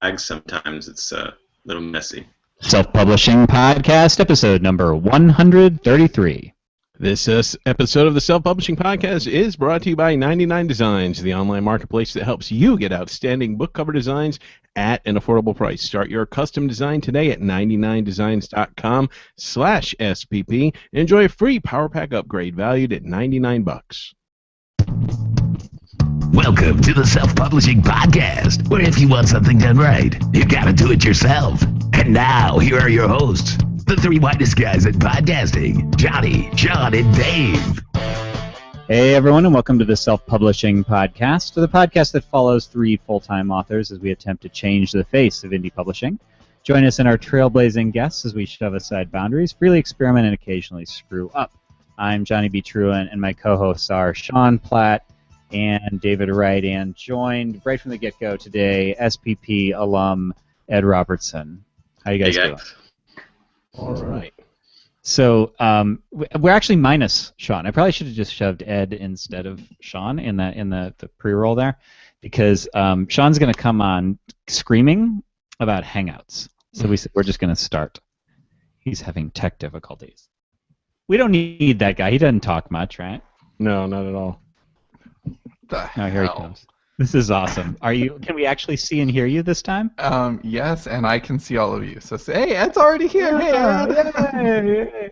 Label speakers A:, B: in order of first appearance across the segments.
A: lags. Sometimes it's a little messy.
B: Self-Publishing Podcast, episode number 133.
C: This episode of the Self-Publishing Podcast is brought to you by 99 Designs, the online marketplace that helps you get outstanding book cover designs at an affordable price. Start your custom design today at 99designs.com/SPP and enjoy a free Power Pack upgrade valued at $99.
D: Welcome to the Self-Publishing Podcast, where if you want something done right, you gotta do it yourself. And now, here are your hosts, the three whitest guys at podcasting, Johnny, John, and Dave.
B: Hey everyone, and welcome to the Self-Publishing Podcast, the podcast that follows three full-time authors as we attempt to change the face of indie publishing. Join us in our trailblazing guests as we shove aside boundaries, freely experiment, and occasionally screw up. I'm Johnny B. Truan, and my co-hosts are Sean Platt and David Wright, and joined right from the get-go today, SPP alum Ed Robertson. How you guys doing?
C: All right.
B: So we're actually minus Sean. I probably should have just shoved Ed instead of Sean in the pre-roll there, because Sean's going to come on screaming about Hangouts. So we're just going to start. He's having tech difficulties. We don't need that guy. He doesn't talk much, right?
C: No, not at all.
B: Oh, here he comes. This is awesome. Can we actually see and hear you this time?
E: Yes, and I can see all of you. So say, hey, Ed's already here. Hey, Ed.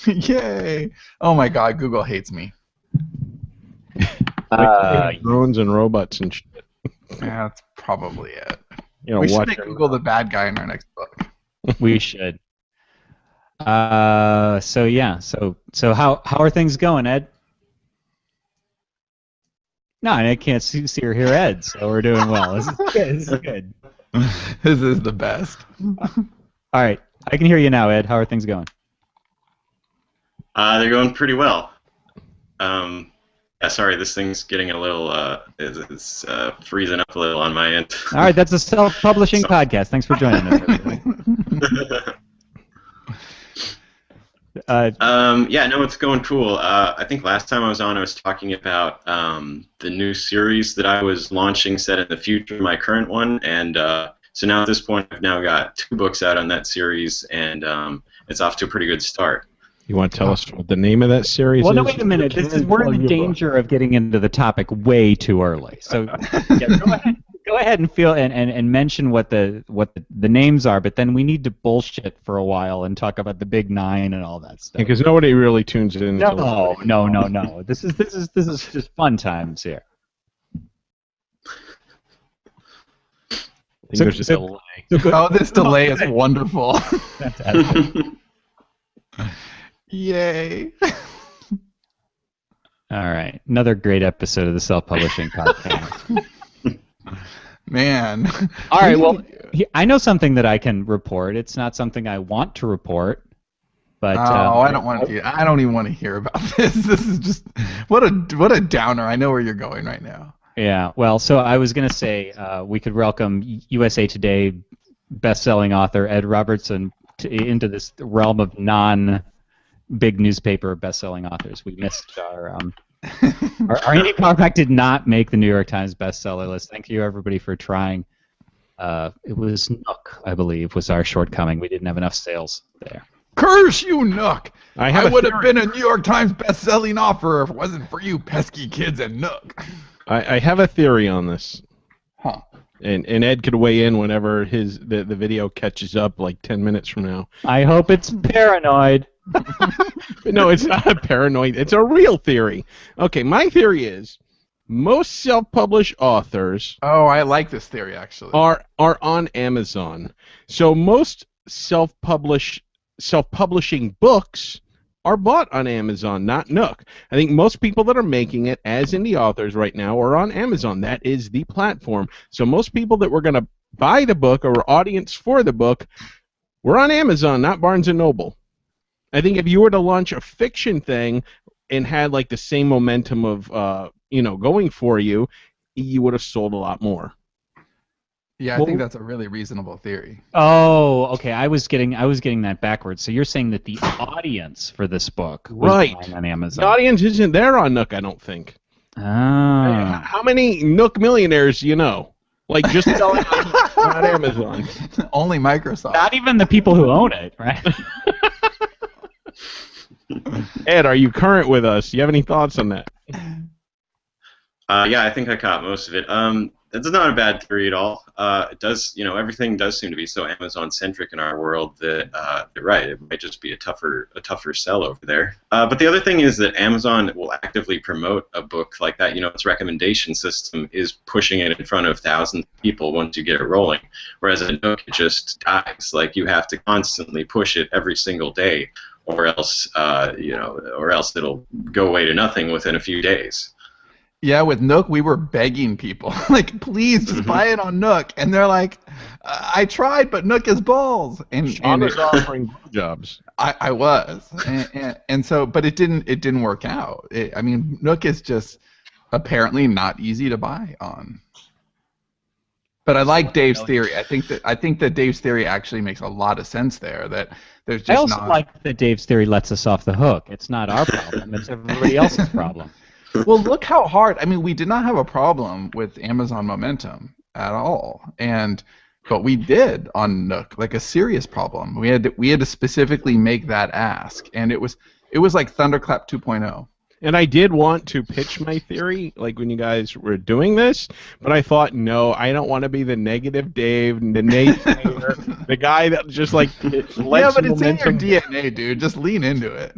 E: Yay. Yay. Oh my God, Google hates me.
C: Drones and robots and shit.
E: Yeah, that's probably it.
C: We
E: should make Google the bad guy in our next book.
B: We should. So how are things going, Ed? No, I can't see or hear Ed, so we're doing well. This is good.
E: This is the best.
B: All right, I can hear you now, Ed. How are things going?
A: They're going pretty well. Sorry, this thing's getting a little, it's freezing up a little on my end.
B: All right, that's a self-publishing podcast. Thanks for joining us, everybody.
A: It's going cool. I think last time I was on, I was talking about the new series that I was launching set in the future, my current one, and so now at this point I've now got 2 books out on that series, and it's off to a pretty good start.
C: You want to tell us what the name of that series is?
B: Well, no, wait a minute. We're in the danger of getting into the topic way too early. So go ahead and mention what the names are, but then we need to bullshit for a while and talk about the big 9 and all that stuff.
C: Because nobody really tunes in.
B: No. This is just fun times here.
C: There's just a delay.
E: This delay is wonderful.
B: Fantastic.
E: Yay.
B: All right, another great episode of the Self-Publishing Podcast.
E: Man.
B: All right, well, I know something that I can report. It's not something I want to report, but
E: I don't want to. I don't even want to hear about this. This is just what a downer. I know where you're going right now.
B: Yeah. Well, so I was going to say we could welcome USA Today best-selling author Ed Robertson into this realm of non-big newspaper best-selling authors. We missed our indie paperback did not make the New York Times bestseller list. Thank you, everybody, for trying. It was Nook, I believe, was our shortcoming. We didn't have enough sales there.
E: Curse you, Nook!
C: I
E: would have been a New York Times best-selling author if it wasn't for you pesky kids at Nook.
C: I have a theory on this.
E: Huh.
C: And Ed could weigh in whenever the video catches up, like 10 minutes from now.
B: I hope it's paranoid.
C: No, it's not a paranoid. It's a real theory. Okay, my theory is most self-published authors
E: I like this theory, actually.
C: are on Amazon. So most self-publishing books are bought on Amazon, not Nook. I think most people that are making it as indie authors right now are on Amazon. That is the platform. So most people that were going to buy the book or audience for the book were on Amazon, not Barnes & Noble. I think if you were to launch a fiction thing and had like the same momentum of going for you, you would have sold a lot more.
E: Yeah, I think that's a really reasonable theory.
B: Oh, okay. I was getting that backwards. So you're saying that the audience for this book was buying on Amazon.
C: The audience isn't there on Nook, I don't think.
B: Ah.
C: How many Nook millionaires do you know? Like just selling on Amazon.
E: Only Microsoft.
B: Not even the people who own it, right?
C: Ed, are you current with us? Do you have any thoughts on that?
A: Yeah, I think I caught most of it. It's not a bad theory at all. It does, everything does seem to be so Amazon-centric in our world that you're right. It might just be a tougher sell over there. But the other thing is that Amazon will actively promote a book like that. Its recommendation system is pushing it in front of thousands of people once you get it rolling. Whereas a Nook, it just dies. Like you have to constantly push it every single day, or else, or else it'll go away to nothing within a few days.
E: Yeah, with Nook, we were begging people, like, please just buy it on Nook. And they're like, I tried, but Nook is balls. And
C: Sean was offering jobs.
E: I was. And so, but it didn't work out. I mean, Nook is just apparently not easy to buy on. But I like Dave's theory. I think that Dave's theory actually makes a lot of sense there. That there's just
B: I also like that Dave's theory lets us off the hook. It's not our problem. It's everybody else's problem.
E: Well, look how hard. I mean, we did not have a problem with Amazon momentum at all, but we did on Nook, like a serious problem. We had to specifically make that ask, and it was like Thunderclap 2.0.
C: And I did want to pitch my theory, like when you guys were doing this, but I thought, no, I don't want to be the negative Dave, the naysayer, the guy that just like lets
E: yeah, but it's in
C: momentum.
E: your DNA, dude. Just lean into it.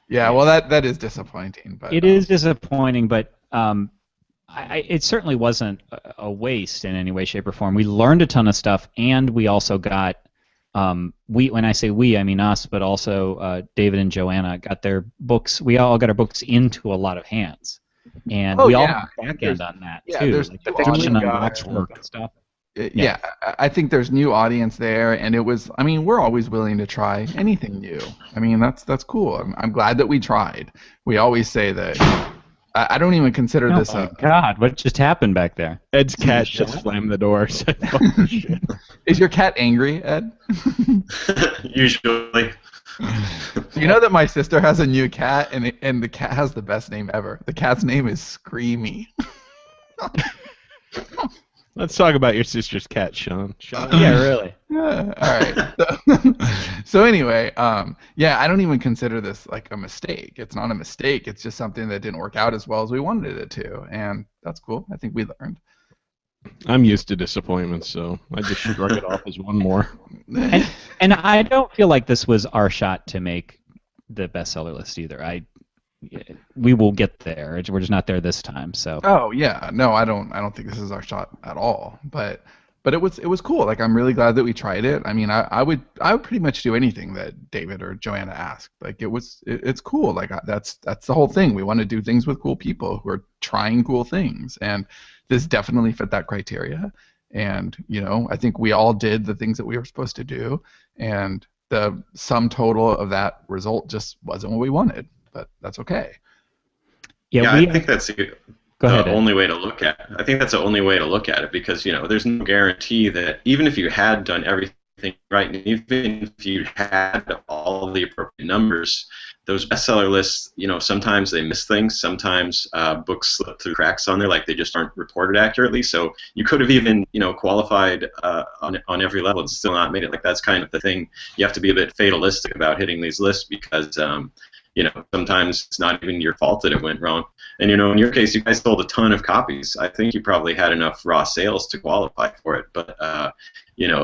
E: Yeah, well, that is disappointing. But
B: it is disappointing, but it certainly wasn't a waste in any way, shape, or form. We learned a ton of stuff, and we also got when I say we, I mean us, but also David and Joanna got their books. We all got our books into a lot of hands, and we all have back end on that too.
E: There's
B: like the fiction and
C: guys.
B: watchwork and stuff.
E: Yeah, I think there's new audience there, and it was. I mean, we're always willing to try anything new. I mean, that's cool. I'm glad that we tried. We always say that. I don't even consider this
B: Oh my God! What just happened back there?
C: Ed's cat just slammed the door. Said, "Oh, shit."
E: Is your cat angry, Ed?
A: Usually.
E: You know that my sister has a new cat, and the cat has the best name ever. The cat's name is Screamy.
C: Let's talk about your sister's cat, Sean.
B: Yeah, really.
E: Yeah, all right. So anyway, yeah, I don't even consider this like a mistake. It's not a mistake. It's just something that didn't work out as well as we wanted it to, and that's cool. I think we learned.
C: I'm used to disappointment, so I just shrug it off as one more.
B: And I don't feel like this was our shot to make the bestseller list either. We will get there. We're just not there this time. So.
E: Oh yeah, no, I don't think this is our shot at all. But it was cool. Like I'm really glad that we tried it. I mean, I would pretty much do anything that David or Joanna asked. Like it's cool. Like that's the whole thing. We want to do things with cool people who are trying cool things, and this definitely fit that criteria. And I think we all did the things that we were supposed to do, and the sum total of that result just wasn't what we wanted. But that's okay.
A: Yeah, I think that's the only way to look at it. I think that's the only way to look at it because, there's no guarantee that even if you had done everything right, and even if you had all the appropriate numbers, those bestseller lists, sometimes they miss things. Sometimes books slip through cracks on there, like they just aren't reported accurately. So you could have even, qualified on every level and still not made it. Like that's kind of the thing. You have to be a bit fatalistic about hitting these lists because sometimes it's not even your fault that it went wrong. And, in your case, you guys sold a ton of copies. I think you probably had enough raw sales to qualify for it. But,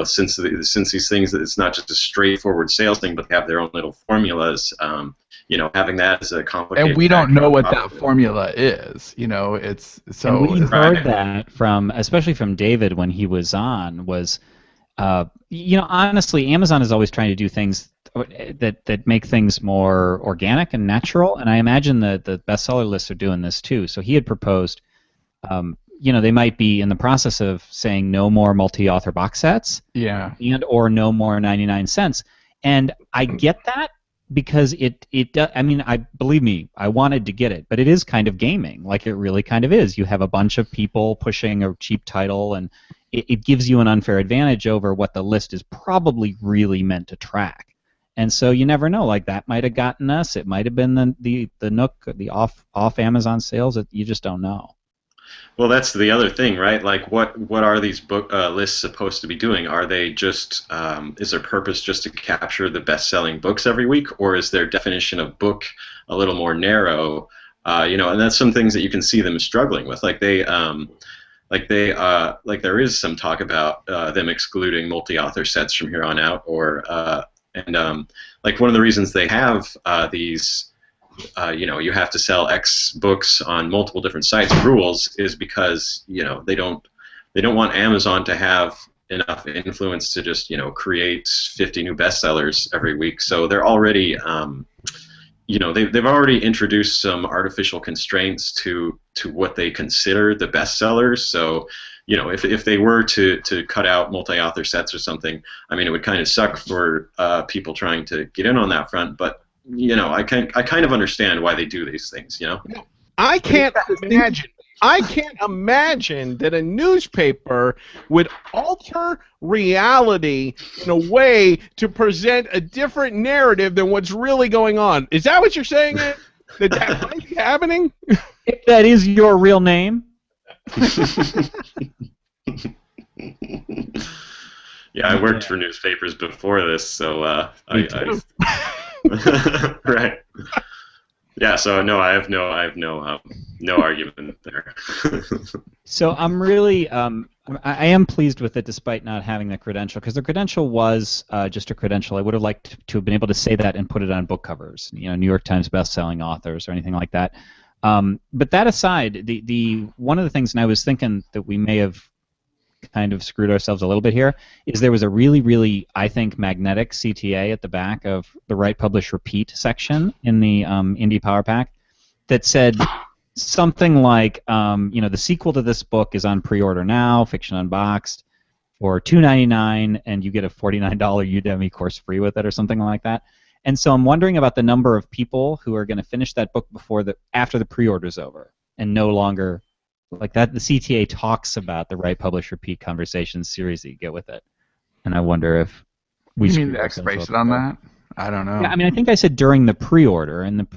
A: since these things, it's not just a straightforward sales thing, but they have their own little formulas, having that as a complicated.
E: And we don't know what that formula is. It's so.
B: And we heard that especially from David when he was on, was, honestly, Amazon is always trying to do things that make things more organic and natural, and I imagine that the bestseller lists are doing this too. So he had proposed, they might be in the process of saying no more multi-author box sets, and or no more 99 cents, and I get that because it does. I mean, believe me, I wanted to get it, but it is kind of gaming, like it really kind of is. You have a bunch of people pushing a cheap title, and it gives you an unfair advantage over what the list is probably really meant to track. And so you never know. Like that might have gotten us. It might have been the Nook, the off Amazon sales. You just don't know.
A: Well, that's the other thing, right? Like, what are these book lists supposed to be doing? Are they just is their purpose just to capture the best-selling books every week, or is their definition of book a little more narrow? And that's some things that you can see them struggling with. Like there is some talk about them excluding multi-author sets from here on out, like one of the reasons they have these. You have to sell X books on multiple different sites rules is because they don't want Amazon to have enough influence to just create 50 new bestsellers every week. So they're already they've already introduced some artificial constraints to what they consider the bestsellers. So if they were to cut out multi-author sets or something, I mean it would kind of suck for people trying to get in on that front, but I kind of understand why they do these things.
C: I can't imagine that a newspaper would alter reality in a way to present a different narrative than what's really going on. Is that what you're saying, Ed? That might be happening?
B: If that is your real name.
A: Yeah, I worked for newspapers before this, so I right. Yeah, so no, I have no argument there.
B: So I'm really, I am pleased with it despite not having the credential, because the credential was just a credential. I would have liked to have been able to say that and put it on book covers, New York Times best-selling authors or anything like that. But that aside, the one of the things, and I was thinking that we may have kind of screwed ourselves a little bit here, is there was a really, really, I think, magnetic CTA at the back of the Write, Publish, Repeat section in the Indie Power Pack that said something like, the sequel to this book is on pre-order now, Fiction Unboxed, for $2.99, and you get a $49 Udemy course free with it, or something like that. And so I'm wondering about the number of people who are going to finish that book after the pre-order's over, and no longer. Like that, the CTA talks about the Write, Publish, Repeat conversations series that you get with it, and I wonder if we.
E: You mean the expiration on that? I don't know.
B: Yeah, I mean, I think I said during the pre-order, and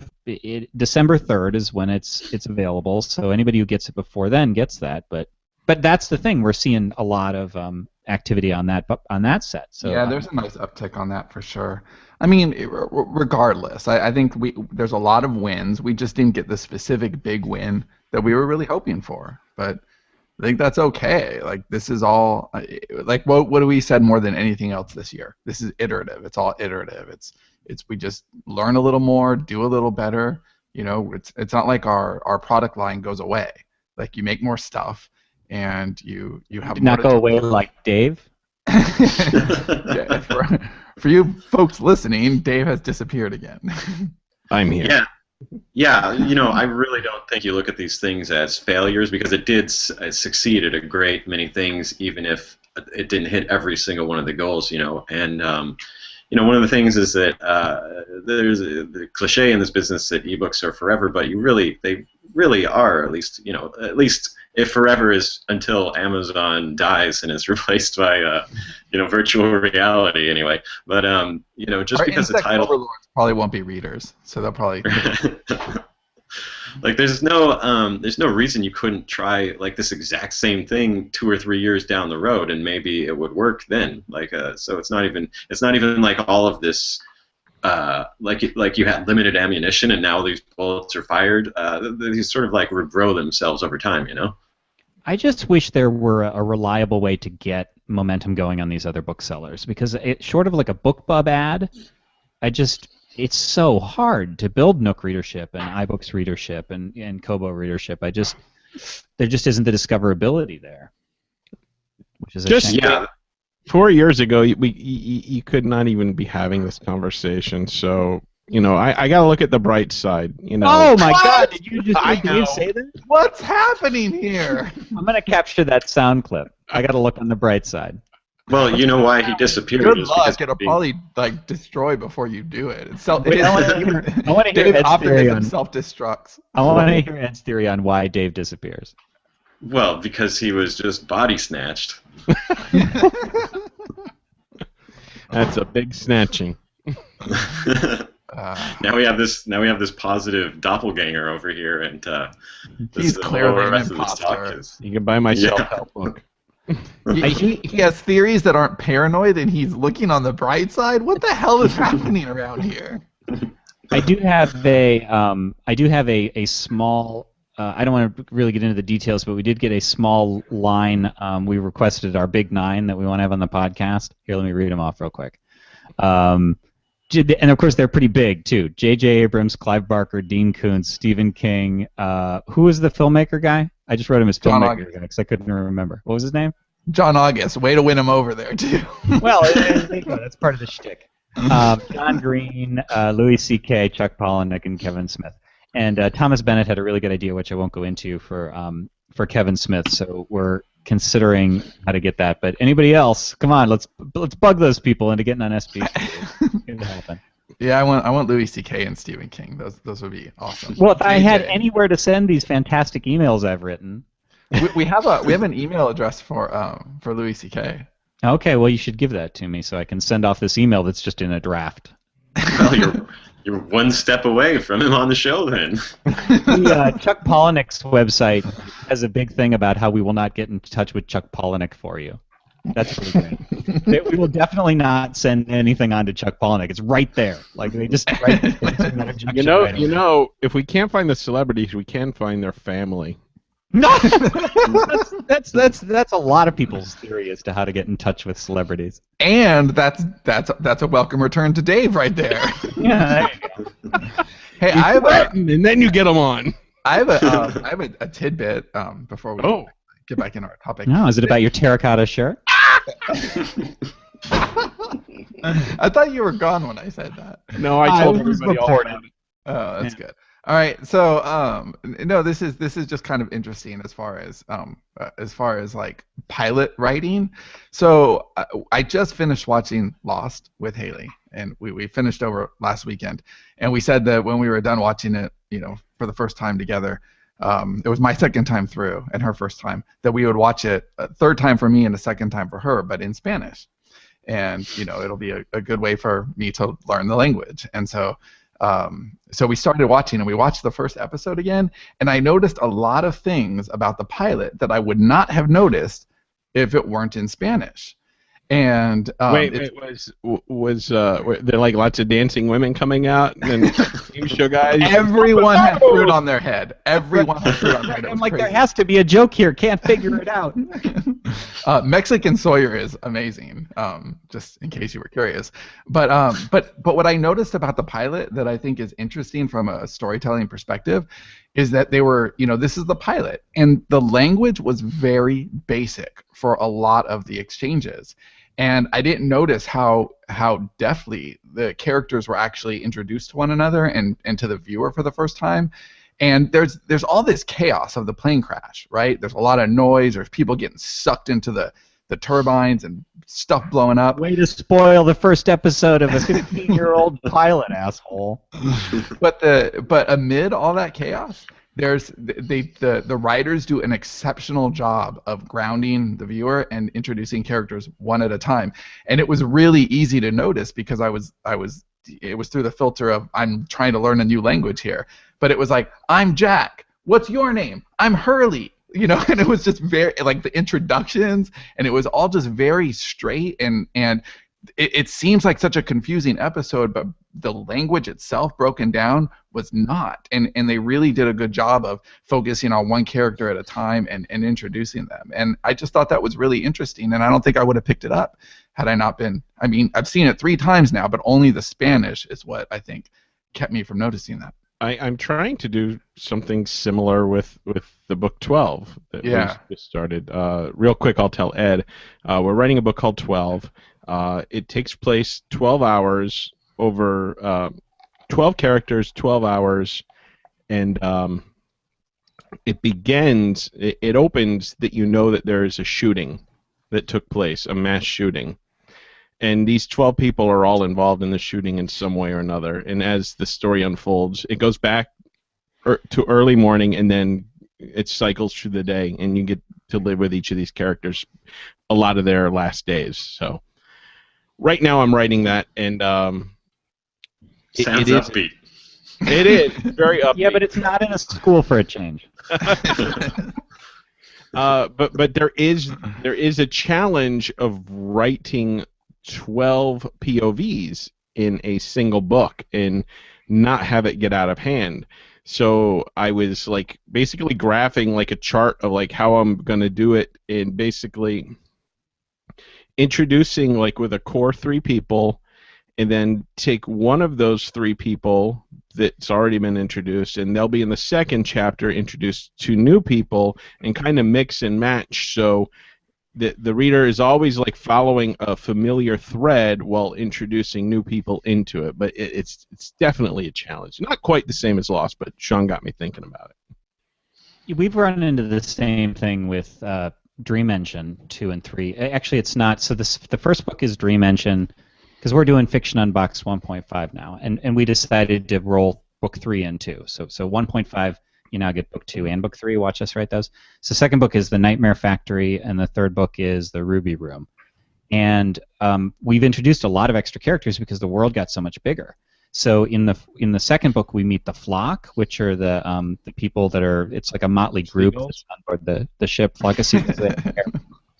B: December 3rd is when it's available. So anybody who gets it before then gets that. But that's the thing, we're seeing a lot of activity on that set. So
E: yeah, there's a nice uptick on that for sure. I mean, regardless, I think there's a lot of wins. We just didn't get the specific big win that we were really hoping for. But I think that's okay. Like, this is all like what do we said more than anything else this year? This is iterative. It's all iterative. It's we just learn a little more, do a little better. It's not like our product line goes away. Like, you make more stuff and you have
B: did not go away like Dave.
E: Yeah, for you folks listening, Dave has disappeared again.
C: I'm here.
A: Yeah, I really don't think you look at these things as failures, because it did succeed at a great many things, even if it didn't hit every single one of the goals, And one of the things is that there's the cliche in this business that ebooks are forever, but they really are, at least if forever is until Amazon dies and is replaced by virtual reality anyway. But just
E: our
A: because the title
E: overlords probably won't be readers, so they'll probably
A: like there's no reason you couldn't try like this exact same thing 2 or 3 years down the road and maybe it would work then. So it's not even like all of this like you had limited ammunition and now these bullets are fired. These sort of like regrow themselves over time,
B: I just wish there were a reliable way to get momentum going on these other booksellers, because short of like a BookBub ad, it's so hard to build Nook readership and iBooks readership and Kobo readership. There just isn't the discoverability there, which is a shame.
A: Yeah.
C: 4 years ago, you could not even be having this conversation. So, I got to look at the bright side.
B: Oh my God! Did you just say that?
E: What's happening here?
B: I'm gonna capture that sound clip. I got to look on the bright side.
A: Well, you know why he disappeared?
E: Good luck. It'll probably destroy before you do it.
B: I want to hear Ed's theory on
E: self-destructs.
B: I want to hear Ed's theory on why Dave disappears.
A: Well, because he was just body snatched.
C: That's a big snatching.
A: Now we have this positive doppelganger over here, and this
E: He's
A: is
E: clearly
A: what the
E: an
A: rest of this talk
E: imposter.
A: is.
C: You can buy my
A: Yeah.
C: self-help book.
E: He has theories that aren't paranoid, and he's looking on the bright side. What the hell is happening around here?
B: I do have a small. I don't want to really get into the details, but we did get a small line. We requested our big 9 that we want to have on the podcast. Here, let me read them off real quick. And of course, they're pretty big too. J.J. Abrams, Clive Barker, Dean Koontz, Stephen King. Who was the filmmaker guy? I just wrote him as
E: John
B: filmmaker guy because I couldn't remember. What was his name?
E: John August. Way to win him over there, too.
B: Well, there you go. That's part of the shtick. John Green, Louis C.K., Chuck Palahniuk, and Kevin Smith. And Thomas Bennett had a really good idea, which I won't go into, for Kevin Smith. So we're considering how to get that. But anybody else, come on, let's bug those people into getting on SPP. It's going to happen.
E: Yeah, I want Louis C.K. and Stephen King. Those would be awesome.
B: Well, if I had
E: JJ.
B: anywhere to send these fantastic emails I've written.
E: we have an email address for Louis C.K.
B: Okay, well, you should give that to me so I can send off this email that's just in a draft.
A: Well, you're one step away from him on the show then.
B: Chuck Palahniuk's website has a big thing about how we will not get in touch with Chuck Palahniuk for you. That's really great. We will definitely not send anything on to Chuck Palahniuk. It's right there. Like they just right there.
C: You know, if we can't find the celebrities, we can find their family.
B: No, that's a lot of people's theory as to how to get in touch with celebrities.
E: And that's a welcome return to Dave right there.
B: Yeah, there you go.
E: Hey, I have
C: and then you get them on.
E: I have a tidbit before we get back into our topic.
B: No, is it about your terracotta shirt?
E: I thought you were gone when I said that.
C: No, I told
B: was
C: everybody all
B: reporting.
C: about it.
E: Oh, that's good. All right, so no, this is just kind of interesting as far as like pilot writing. So I just finished watching Lost with Haley, and we finished over last weekend, and we said that when we were done watching it, for the first time together, it was my second time through and her first time, that we would watch it a third time for me and a second time for her, but in Spanish, and it'll be a good way for me to learn the language, and so. So we started watching, and we watched the first episode again, and I noticed a lot of things about the pilot that I would not have noticed if it weren't in Spanish. And
C: was there like lots of dancing women coming out and TV show guys?
E: Everyone had fruit on their head. Everyone had fruit on their head. It was
B: I'm like,
E: crazy.
B: there has to be a joke here. Can't figure it out.
E: Mexican Sawyer is amazing. Just in case you were curious, but what I noticed about the pilot that I think is interesting from a storytelling perspective is that they were, this is the pilot, and the language was very basic for a lot of the exchanges. And I didn't notice how deftly the characters were actually introduced to one another and to the viewer for the first time. And there's all this chaos of the plane crash, right? There's a lot of noise. There's people getting sucked into the turbines and stuff blowing up.
B: Way to spoil the first episode of a 15-year-old pilot, asshole.
E: But amid all that chaos, the writers do an exceptional job of grounding the viewer and introducing characters one at a time, and it was really easy to notice because it was through the filter of I'm trying to learn a new language here, but it was like, I'm Jack, what's your name? I'm Hurley, and it was just very like the introductions, and it was all just very straight, and it seems like such a confusing episode, but the language itself broken down was not. And they really did a good job of focusing on one character at a time and introducing them. And I just thought that was really interesting, and I don't think I would have picked it up had I not been. I mean, I've seen it 3 times now, but only the Spanish is what I think kept me from noticing that.
C: I'm trying to do something similar with the book 12 that we just started. Real quick, I'll tell Ed. We're writing a book called 12. It takes place 12 hours over 12 characters, 12 hours, and it opens that that there is a shooting that took place, a mass shooting. And these 12 people are all involved in the shooting in some way or another. And as the story unfolds, it goes back to early morning, and then it cycles through the day, and you get to live with each of these characters a lot of their last days. So right now I'm writing that, and
A: Sounds
C: it is.
A: upbeat.
C: It is very upbeat.
B: Yeah, but it's not in a school for a change.
C: But there is a challenge of writing 12 POVs in a single book and not have it get out of hand. So I was like basically graphing like a chart of like how I'm gonna do it, and basically introducing like with a core 3 people, and then take one of those 3 people that's already been introduced, and they'll be in the second chapter introduced to new people, and kind of mix and match, so the reader is always like following a familiar thread while introducing new people into it. But it's definitely a challenge. Not quite the same as Lost, but Sean got me thinking about it.
B: We've run into the same thing with Dream Engine 2 and 3. Actually, it's not. So the first book is Dream Engine, because we're doing Fiction Unboxed 1.5 now, and we decided to roll book 3 and 2. So 1.5, you now get book 2 and book 3. Watch us write those. So second book is the Nightmare Factory, and the third book is the Ruby Room. And we've introduced a lot of extra characters because the world got so much bigger. So in the second book, we meet the Flock, which are the people that are, it's like a motley group that's on board the ship. Flock of Seagulls.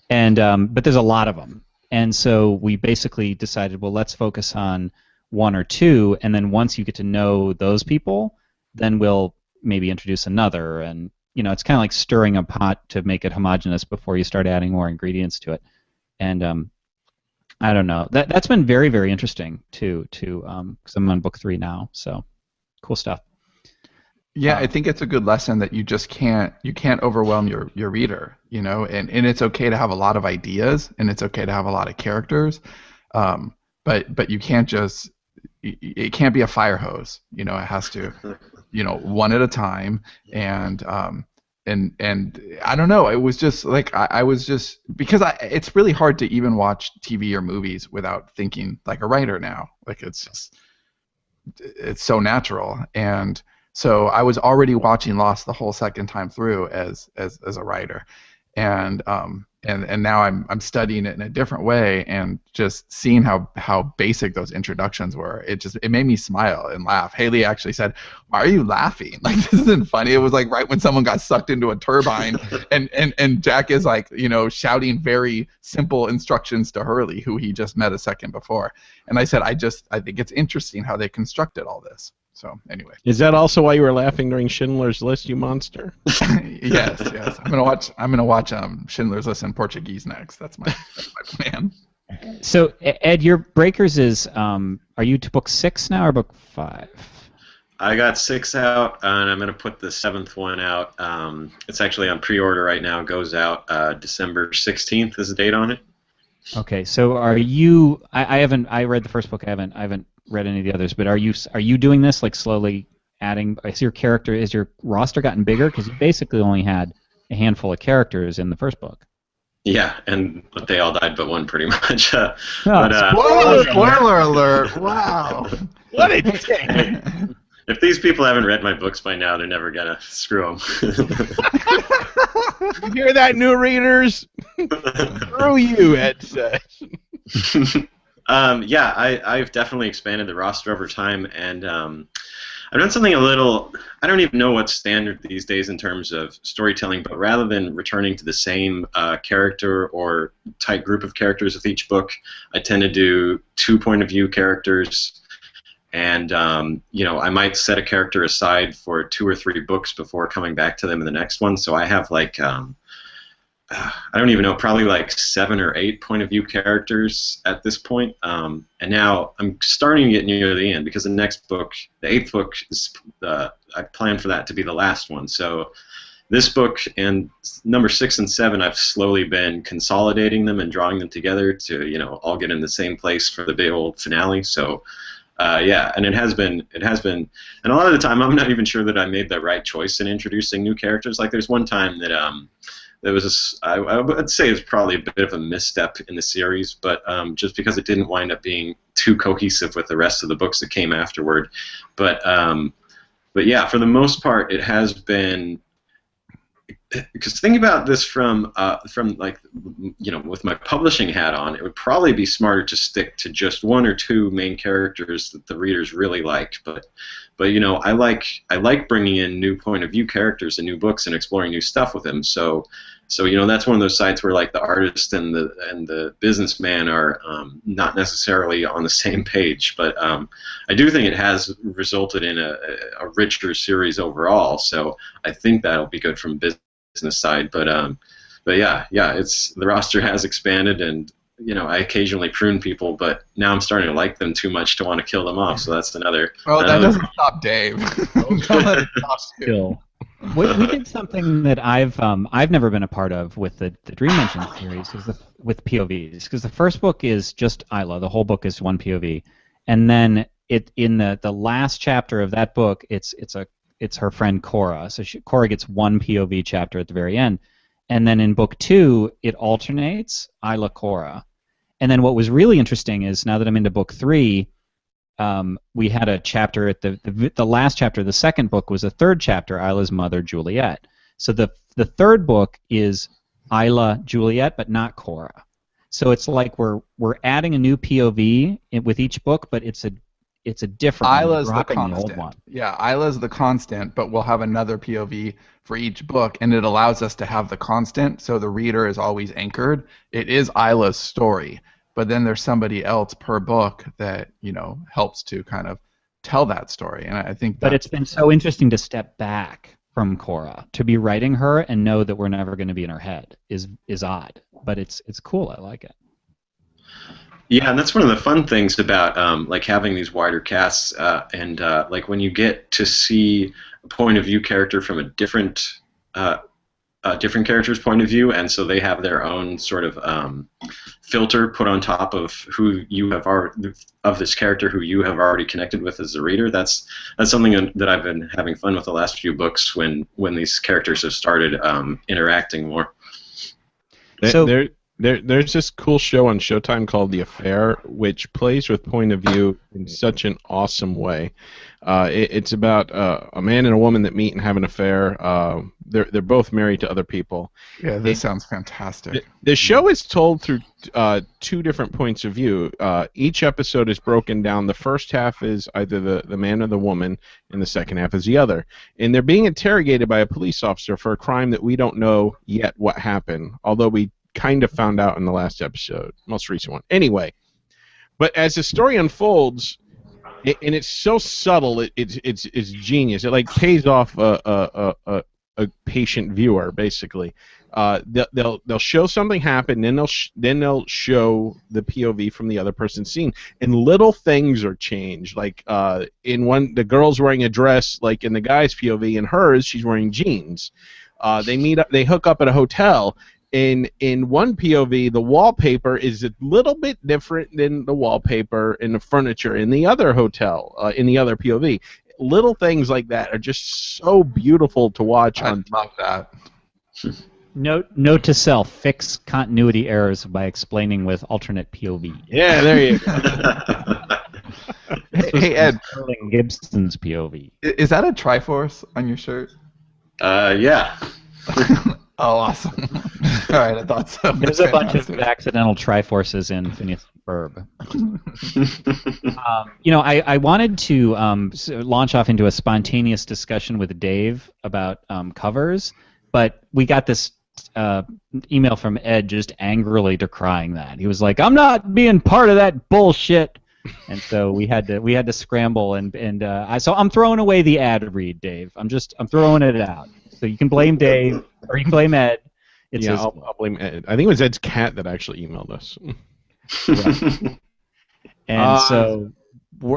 B: And but there's a lot of them. And so we basically decided, well, let's focus on 1 or 2, and then once you get to know those people, then we'll maybe introduce another. And it's kind of like stirring a pot to make it homogeneous before you start adding more ingredients to it. And I don't know. That's been very, very interesting too. Because I'm on book 3 now, so cool stuff.
E: Yeah, I think it's a good lesson that you just can't overwhelm your reader, and it's okay to have a lot of ideas, and it's okay to have a lot of characters, but you can't just, it can't be a fire hose, it has to, one at a time, and I don't know, it was just like I was just, because it's really hard to even watch TV or movies without thinking like a writer now, like it's so natural. And so I was already watching Lost the whole second time through as a writer, and now I'm studying it in a different way, and just seeing how basic those introductions were. It made me smile and laugh. Haley actually said, "Why are you laughing? Like, this isn't funny." It was like right when someone got sucked into a turbine, and Jack is like shouting very simple instructions to Hurley, who he just met a second before. And I said, I think it's interesting how they constructed all this. So anyway,
C: is that also why you were laughing during Schindler's List, you monster?
E: Yes. I'm gonna watch Schindler's List in Portuguese next. That's my plan.
B: So Ed, your Breakers is are you to book 6 now or book 5?
A: I got 6 out, and I'm gonna put the 7th one out. It's actually on pre-order right now. It goes out December 16th is the date on it.
B: Okay, so are you? I read the first book. I haven't read any of the others, but are you doing this like slowly adding? Is your roster gotten bigger? Because you basically only had a handful of characters in the first book.
A: Yeah, but they all died but one, pretty much.
E: Spoiler alert! Wow.
C: What a dick!
A: If these people haven't read my books by now, they're never gonna screw them.
C: You hear that, new readers? Screw you, Ed says.
A: Yeah, I've definitely expanded the roster over time, and I've done something a little, I don't even know what's standard these days in terms of storytelling, but rather than returning to the same character or tight group of characters with each book, I tend to do 2 point-of-view characters, and I might set a character aside for 2 or 3 books before coming back to them in the next one, so I have like I don't even know, probably like 7 or 8 point-of-view characters at this point. And now I'm starting to get near the end, because the next book, the 8th book, is, I plan for that to be the last one. So this book and number 6 and 7, I've slowly been consolidating them and drawing them together to, all get in the same place for the big old finale. So yeah, and it has been, and a lot of the time I'm not even sure that I made the right choice in introducing new characters. Like there's one time that there was I would say it's probably a bit of a misstep in the series, but just because it didn't wind up being too cohesive with the rest of the books that came afterward. But yeah, for the most part, it has been because think about this from like, with my publishing hat on, it would probably be smarter to stick to just one or two main characters that the readers really liked. But I like bringing in new point of view characters and new books and exploring new stuff with them. So that's one of those sites where like the artist and the businessman are not necessarily on the same page. But I do think it has resulted in a richer series overall. So I think that'll be good from business side, but yeah, it's the roster has expanded, and I occasionally prune people, but now I'm starting to like them too much to want to kill them off. So that's another.
E: Well, that doesn't stop Dave. Don't let it stop you.
B: Still, we did something that I've never been a part of with the Dream Engine series with POVs, because the first book is just Isla. The whole book is one POV, and then in the last chapter of that book, it's her friend Cora. So Cora gets one POV chapter at the very end. And then in book 2, it alternates Isla Cora. And then what was really interesting is, now that I'm into book 3, we had a chapter at the last chapter of the second book was a third chapter, Isla's mother, Juliet. So the third book is Isla, Juliet, but not Cora. So it's like we're adding a new POV with each book, but it's a different
E: Isla's
B: one,
E: the constant.
B: old one.
E: Yeah, Isla's the constant, but we'll have another POV for each book, and it allows us to have the constant, so the reader is always anchored. It is Isla's story, but then there's somebody else per book that helps to kind of tell that story, and I think.
B: But it's been so interesting to step back from Cora, to be writing her and know that we're never going to be in her head is odd, but it's cool. I like it.
A: Yeah, and that's one of the fun things about like having these wider casts, and like when you get to see a point of view character from a different character's point of view, and so they have their own sort of filter put on top of who you have of this character who you have already connected with as a reader. That's something that I've been having fun with the last few books when these characters have started interacting more.
C: So. There's this cool show on Showtime called The Affair, which plays with point of view in such an awesome way. It's about a man and a woman that meet and have an affair. They're both married to other people.
E: Yeah, this sounds fantastic.
C: The show is told through two different points of view. Each episode is broken down. The first half is either the man or the woman, and the second half is the other. And they're being interrogated by a police officer for a crime that we don't know yet what happened, although we kind of found out in the last episode, most recent one. Anyway, but as the story unfolds, and it's so subtle, it's genius. It like pays off a patient viewer basically. They'll show something happen, then they'll show the POV from the other person's scene, and little things are changed. Like in one, the girl's wearing a dress, like in the guy's POV, in hers, she's wearing jeans. They hook up at a hotel. In one POV, the wallpaper is a little bit different than the wallpaper in the furniture in the other hotel, in the other POV. Little things like that are just so beautiful to watch.
E: I love that.
B: Note to self: fix continuity errors by explaining with alternate POV.
C: Yeah, there you go.
E: Hey Ed,
B: Sterling Gibson's POV.
E: Is that a Triforce on your shirt?
A: Yeah.
E: Oh, awesome. All right, I thought so.
B: There's a bunch of accidental Triforces in Phineas Ferb. I wanted to launch off into a spontaneous discussion with Dave about covers, but we got this email from Ed just angrily decrying that. He was like, "I'm not being part of that bullshit." And so we had to scramble, so I'm throwing away the ad read, Dave. I'm throwing it out. So you can blame Dave, or you can blame Ed.
C: I'll blame Ed. I think it was Ed's cat that actually emailed us.
B: Right. And so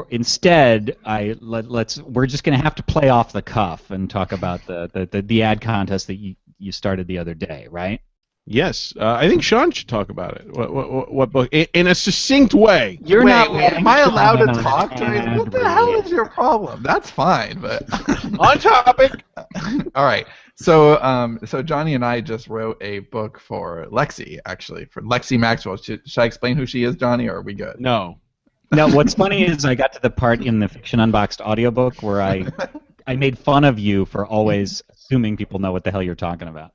B: instead, we're just going to have to play off the cuff and talk about the ad contest that you started the other day, right?
C: Yes, I think Sean should talk about it. What book? In a succinct way.
E: Wait, am I allowed to talk during? What the hell is your problem? That's fine, but
C: on topic.
E: All right. So Johnny and I just wrote a book for Lexi, actually, for Lexi Maxwell. Should I explain who she is, Johnny, or are we good?
C: No.
B: No, what's funny is I got to the part in the Fiction Unboxed audiobook where I made fun of you for always assuming people know what the hell you're talking about.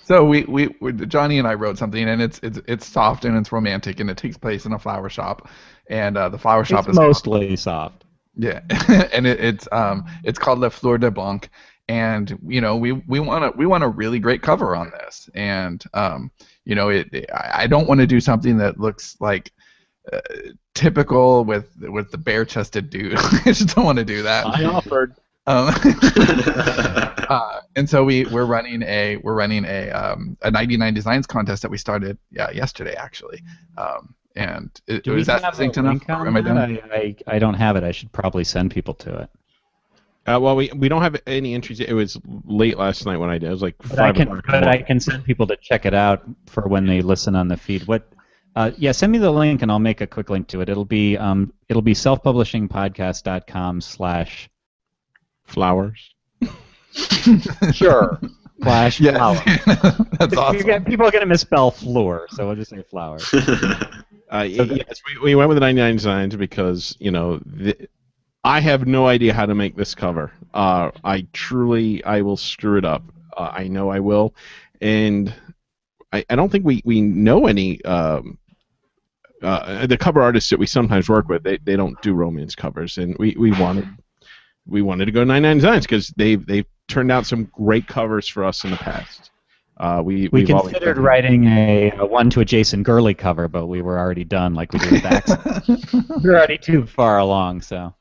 E: So we Johnny and I wrote something, and it's soft and it's romantic, and it takes place in a flower shop, and the flower shop
B: It's mostly soft.
E: Yeah, and it's called Le Fleur de Blanc, and we want a really great cover on this, and I don't want to do something that looks like typical with the bare-chested dude. I just don't want to do that.
C: I offered.
E: And so we're running a 99 designs contest that we started yesterday actually. And
B: Do we
E: is that
B: have a
E: succinct enough?
B: link on
E: Am I done?
B: that? I don't have it. I should probably send people to it.
C: Well, we don't have any entries. It was late last night when I did. It was like
B: But
C: 5 o'clock.
B: I can send people to check it out for when they listen on the feed. Yeah, send me the link and I'll make a quick link to it. It'll be selfpublishingpodcast.com/.
C: Flowers.
B: Sure. Slash
E: Yes.
B: flower.
E: That's awesome.
B: People are going to misspell floor, so we'll just say flower.
C: Yes, we went with the 99 designs because I have no idea how to make this cover. I will screw it up. I know I will, and I don't think we know any. The cover artists that we sometimes work with, they don't do romance covers, and we wanted to go 99 designs because they've turned out some great covers for us in the past. We
B: considered writing a one to a Jason Gurley cover, but we were already done, like we did with Access. We were already too far along, so.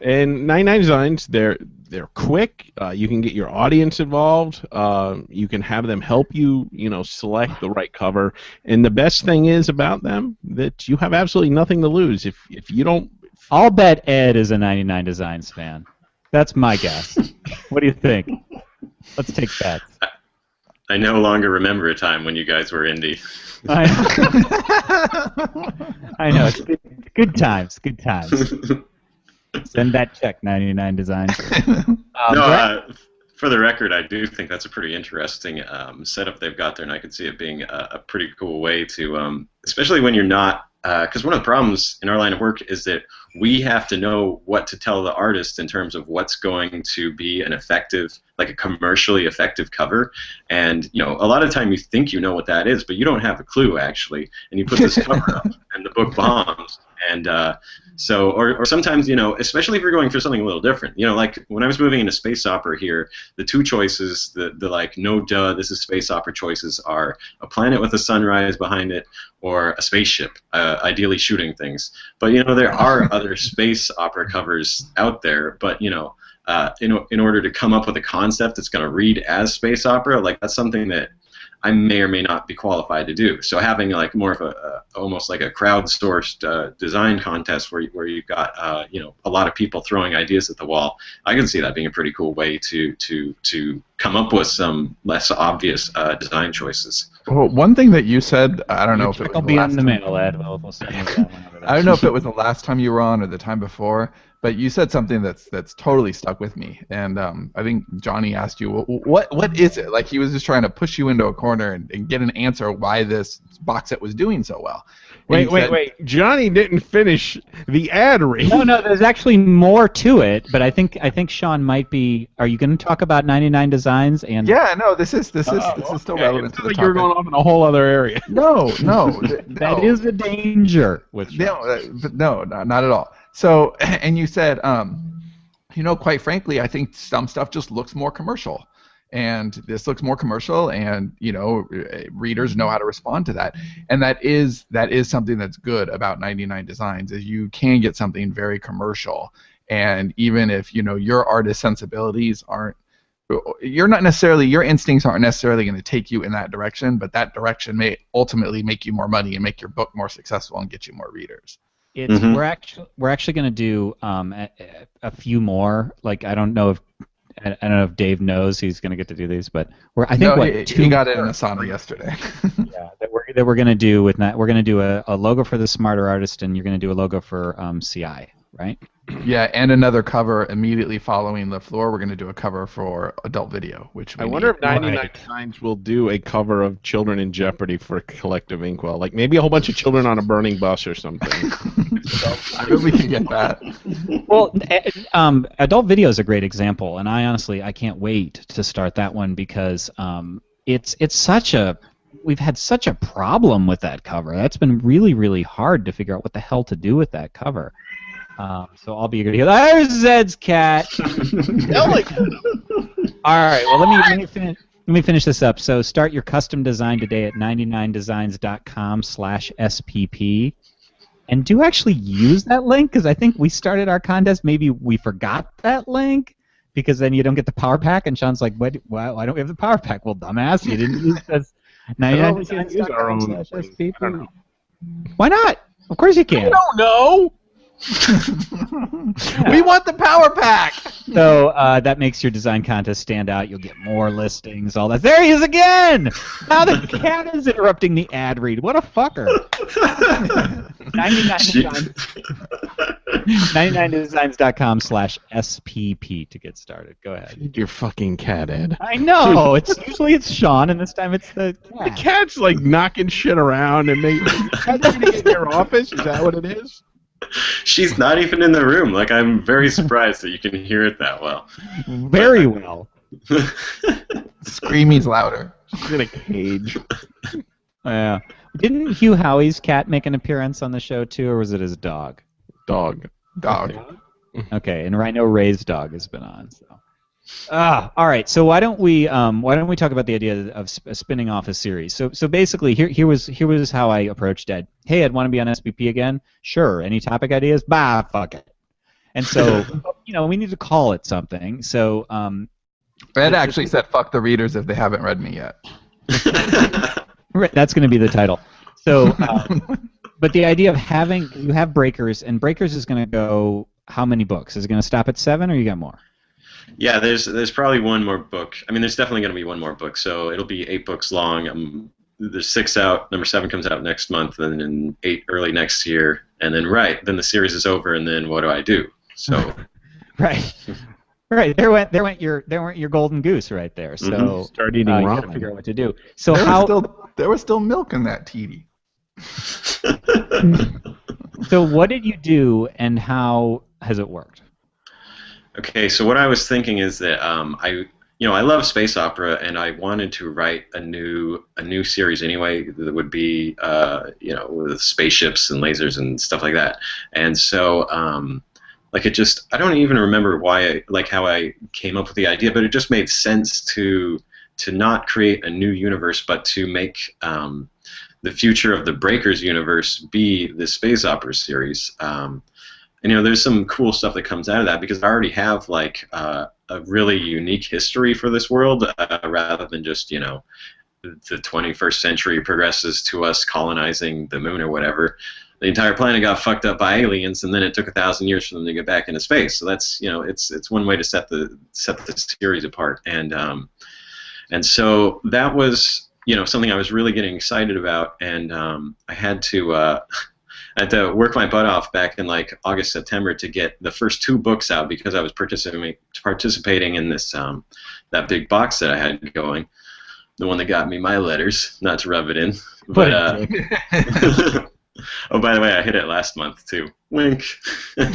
C: And 99 designs, they're quick. You can get your audience involved. You can have them help you, select the right cover. And the best thing is about them that you have absolutely nothing to lose if you don't.
B: I'll bet Ed is a 99 Designs fan. That's my guess. What do you think? Let's take bets.
A: I no longer remember a time when you guys were indie.
B: I know. It's good times. Good times. Send that check, 99 Designs.
A: For the record, I do think that's a pretty interesting setup they've got there, and I could see it being a pretty cool way to, especially when you're not, because one of the problems in our line of work is that we have to know what to tell the artist in terms of what's going to be an effective, like a commercially effective cover, and a lot of the time you think you know what that is, but you don't have a clue actually, and you put this cover up, and the book bombs. And or sometimes, especially if you're going for something a little different, like when I was moving into space opera here, the two choices, the like, no duh, this is space opera choices are a planet with a sunrise behind it or a spaceship, ideally shooting things. But, there are other space opera covers out there, but, in order to come up with a concept that's going to read as space opera, like that's something that I may or may not be qualified to do. So having like more of almost like a crowdsourced design contest where you've got a lot of people throwing ideas at the wall, I can see that being a pretty cool way to come up with some less obvious design choices.
E: Well, one thing that you said, I don't know if it was
B: I'll be on the mail, Ed. We'll send you that one.
E: I don't know if it was the last time you were on or the time before, but you said something that's totally stuck with me, and I think Johnny asked you, what is it? Like he was just trying to push you into a corner and get an answer why this box set was doing so well.
C: Wait. Johnny didn't finish the ad read.
B: No, there's actually more to it, but I think Sean might be. Are you going to talk about 99 Designs? And
E: yeah, no, this is still relevant to the
C: like
E: topic.
C: you're going off in a whole other area.
E: No.
B: That is a danger with Sean.
E: No, not at all. So, and you said, quite frankly, I think some stuff just looks more commercial. And this looks more commercial, and readers know how to respond to that, and that is something that's good about 99 Designs is you can get something very commercial, and even if your artist sensibilities your instincts aren't necessarily going to take you in that direction, but that direction may ultimately make you more money and make your book more successful and get you more readers.
B: We're actually going to do a few more. Like I don't know if Dave knows he's going to get to do these, but
E: he got it in Asana yesterday.
B: Yeah, that we're going to do with that. We're going to do a logo for the Smarter Artist, and you're going to do a logo for CI. right?
E: Yeah, and another cover immediately following the floor. We're going to do a cover for adult video, which
C: I
E: we
C: wonder
E: need.
C: if 99 Designs will do a cover of Children in Jeopardy for Collective Inkwell. Like maybe a whole bunch of children on a burning bus or something.
E: I bet we can get that.
B: Well, adult video is a great example, and I can't wait to start that one because it's such a we've had such a problem with that cover. That's been really, really hard to figure out what the hell to do with that cover. So I'll be eager to hear. There's Zed's cat. All right. Well, let me finish this up. So start your custom design today at 99designs.com/SPP, and do actually use that link because I think we started our contest. Maybe we forgot that link because then you don't get the power pack. And Sean's like, "What? Why don't we have the power pack?" Well, dumbass, you didn't use this. 99designs.com/SPP. Why not? Of course you can.
C: I don't know.
E: We want the power pack.
B: So that makes your design contest stand out. You'll get more listings, all that. There he is again! Now the cat is interrupting the ad read. What a fucker. 99designs.com/SPP to get started. Go ahead.
C: Your fucking cat, Ed.
B: I know. Usually it's Sean, and this time it's the cat.
C: The cat's like knocking shit around and cat's gonna get in your office. Is that what it is?
A: She's not even in the room. Like, I'm very surprised that you can hear it that well.
B: Very well.
E: Screaming's louder.
C: She's in a cage.
B: Yeah. Didn't Hugh Howey's cat make an appearance on the show too, or was it his dog?
C: Dog.
B: Okay, and I know Ray's dog has been on. So. All right. So why don't we talk about the idea of spinning off a series? So basically, here was how I approached Ed. Hey, Ed, want to be on SPP again? Sure. Any topic ideas? Bah, fuck it. And so we need to call it something. So
E: Ed actually said, "Fuck the readers if they haven't read me yet."
B: That's going to be the title. So, but the idea of you have Breakers, and Breakers is going to go how many books? Is it going to stop at 7, or you got more?
A: Yeah, there's probably one more book. I mean, there's definitely going to be one more book. So it'll be 8 books long. There's 6 out. Number 7 comes out next month, and then 8 early next year. And then then the series is over, and then what do I do? So
B: right. There went your golden goose right there. So
C: start eating
B: you
C: ramen.
B: got to figure out what to do. So
E: there was still milk in that TD.
B: So what did you do, and how has it worked?
A: Okay, so what I was thinking is that I love space opera, and I wanted to write a new series anyway that would be with spaceships and lasers and stuff like that. And so I don't even remember how I came up with the idea, but it just made sense to not create a new universe, but to make the future of the Breakers universe be the space opera series. And there's some cool stuff that comes out of that because I already have a really unique history for this world, rather than just the 21st century progresses to us colonizing the moon or whatever. The entire planet got fucked up by aliens, and then it took 1,000 years for them to get back into space. So that's it's one way to set the series apart, and so that was something I was really getting excited about, and I had to work my butt off back in August, September to get the first 2 books out because I was participating in this that big box that I had going, the one that got me my letters. Not to rub it in, but oh, by the way, I hit it last month too. Wink.
B: Wait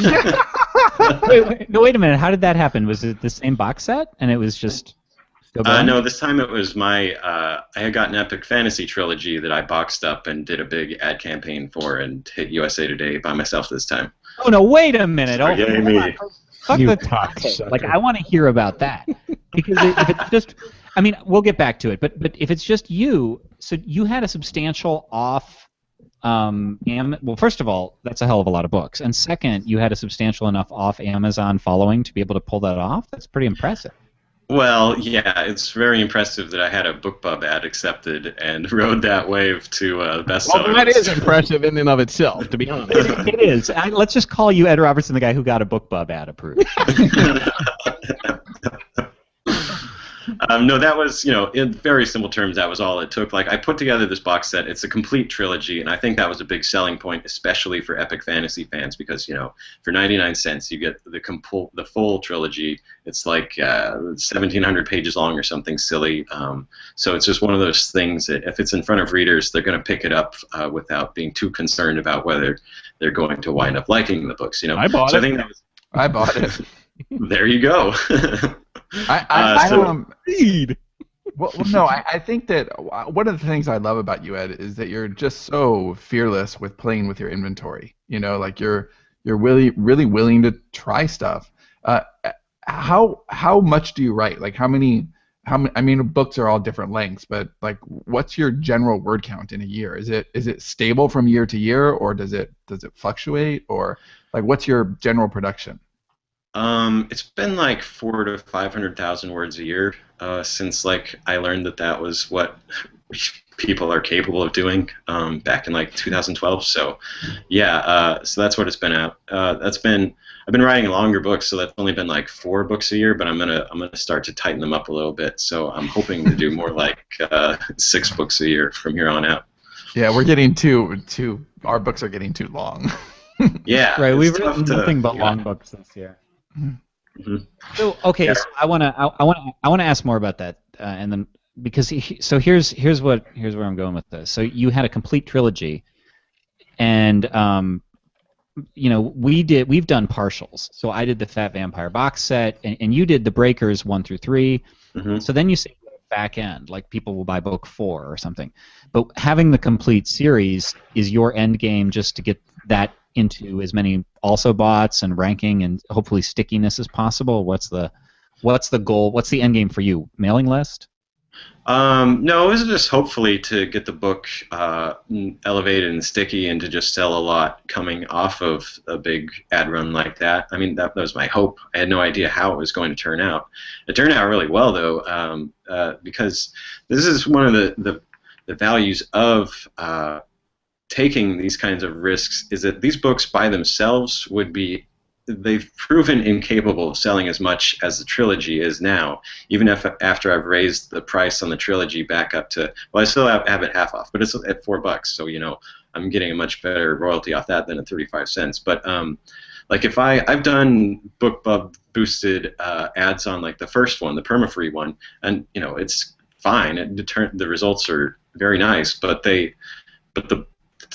B: a minute. How did that happen? Was it the same box set, and it was just?
A: No, this time it was I had got an epic fantasy trilogy that I boxed up and did a big ad campaign for and hit USA Today by myself this time.
B: Oh no! Wait a minute!
A: Yay me!
B: Fuck the talk. I want to hear about that because if it's just, we'll get back to it. But if it's just you, so you had a substantial off. Well, first of all, that's a hell of a lot of books, and second, you had a substantial enough off Amazon following to be able to pull that off. That's pretty impressive.
A: Well, yeah, it's very impressive that I had a BookBub ad accepted and rode that wave to bestseller.
C: Well, that is impressive in and of itself, to be honest.
B: It is. Let's just call you Ed Robertson, the guy who got a BookBub ad approved.
A: No, that was, in very simple terms, that was all it took. Like, I put together this box set. It's a complete trilogy, and I think that was a big selling point, especially for epic fantasy fans, because, for 99 cents, you get the full trilogy. It's like 1,700 pages long or something silly. So it's just one of those things that if it's in front of readers, they're going to pick it up without being too concerned about whether they're going to wind up liking the books.
C: I bought it.
A: I think that was.
E: I bought it.
A: There you go.
E: I read. Well, no, I think that one of the things I love about you, Ed, is that you're just so fearless with playing with your inventory. Like you're really willing to try stuff. How much do you write? Like how many? I mean, books are all different lengths, but like, what's your general word count in a year? Is it stable from year to year, or does it fluctuate, or like what's your general production?
A: It's been like 400,000 to 500,000 words a year since like I learned that was what people are capable of doing back in like 2012. So yeah, so that's what it's been at. I've been writing longer books, so that's only been like 4 books a year. But I'm gonna start to tighten them up a little bit. So I'm hoping to do more like 6 books a year from here on out.
E: Yeah, we're getting too. Our books are getting too long.
A: Yeah,
B: right. We've written nothing but long books this year.
A: Mm-hmm.
B: So okay, so I wanna ask more about that, and then because here's where I'm going with this. So you had a complete trilogy, and we've done partials. So I did the Fat Vampire box set, and you did the Breakers 1 through 3.
A: Mm-hmm.
B: So then you say back end, like people will buy book 4 or something. But having the complete series is your end game, just to get that into as many also bots and ranking and hopefully stickiness as possible. What's the goal? What's the end game for you? Mailing list?
A: No, it was just hopefully to get the book elevated and sticky and to just sell a lot coming off of a big ad run like that. I mean, that was my hope. I had no idea how it was going to turn out. It turned out really well, though, because this is one of the values of taking these kinds of risks, is that these books by themselves they've proven incapable of selling as much as the trilogy is now, even after I've raised the price on the trilogy back up to, well, I still have it half off, but it's at $4, so I'm getting a much better royalty off that than at 35 cents. But like if I've done BookBub boosted ads on like the first one, the perma-free one, and it's fine. The results are very nice, but the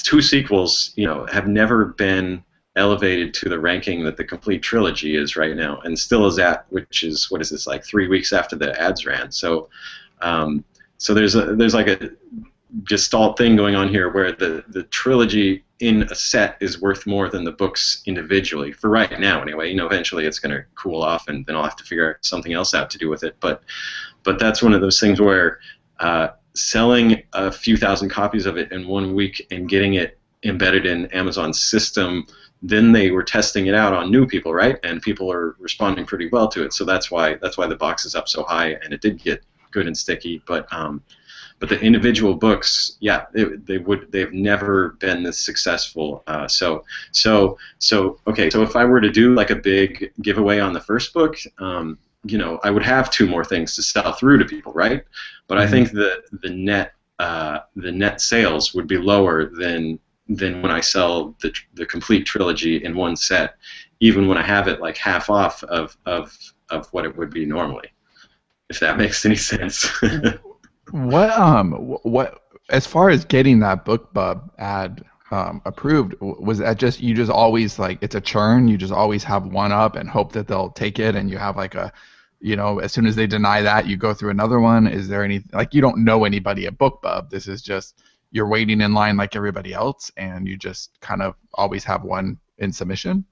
A: 2 sequels, have never been elevated to the ranking that the complete trilogy is right now, and still is at, which is, what is this, like 3 weeks after the ads ran. So, so there's like a gestalt thing going on here where the trilogy in a set is worth more than the books individually for right now. Anyway, eventually it's going to cool off, and then I'll have to figure something else out to do with it. But that's one of those things where selling a few thousand copies of it in 1 week and getting it embedded in Amazon's system, then they were testing it out on new people, right? And people are responding pretty well to it. So that's why the box is up so high, and it did get good and sticky. But the individual books, yeah, they've never been this successful. So okay, so if I were to do like a big giveaway on the first book, I would have 2 more things to sell through to people, right? But I think the net sales would be lower than when I sell the complete trilogy in one set, even when I have it like half off of what it would be normally, if that makes any sense.
E: What as far as getting that BookBub ad approved, was that just you just always like it's a churn? You just always have one up and hope that they'll take it, and you have like a, as soon as they deny that, you go through another one? Is there any, like, you don't know anybody at BookBub? This is just you're waiting in line like everybody else, and you just kind of always have one in submission?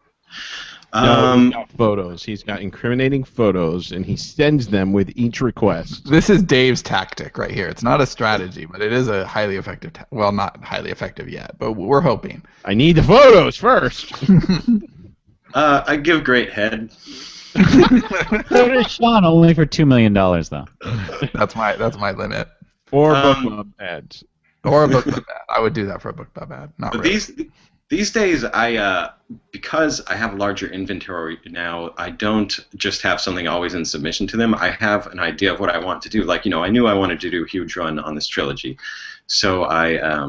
C: No, he's got photos. He's got incriminating photos, and he sends them with each request.
E: This is Dave's tactic right here. It's not a strategy, but it is a highly effective. Well, not highly effective yet, but we're hoping.
C: I need the photos first.
A: I give great head.
B: So does Sean, only for $2 million though.
E: That's my limit.
C: Or BookBub ads.
E: Or a BookBub ad. I would do that for a BookBub ad. Not really.
A: These days, because I have a larger inventory now, I don't just have something always in submission to them. I have an idea of what I want to do. Like, I knew I wanted to do a huge run on this trilogy, so I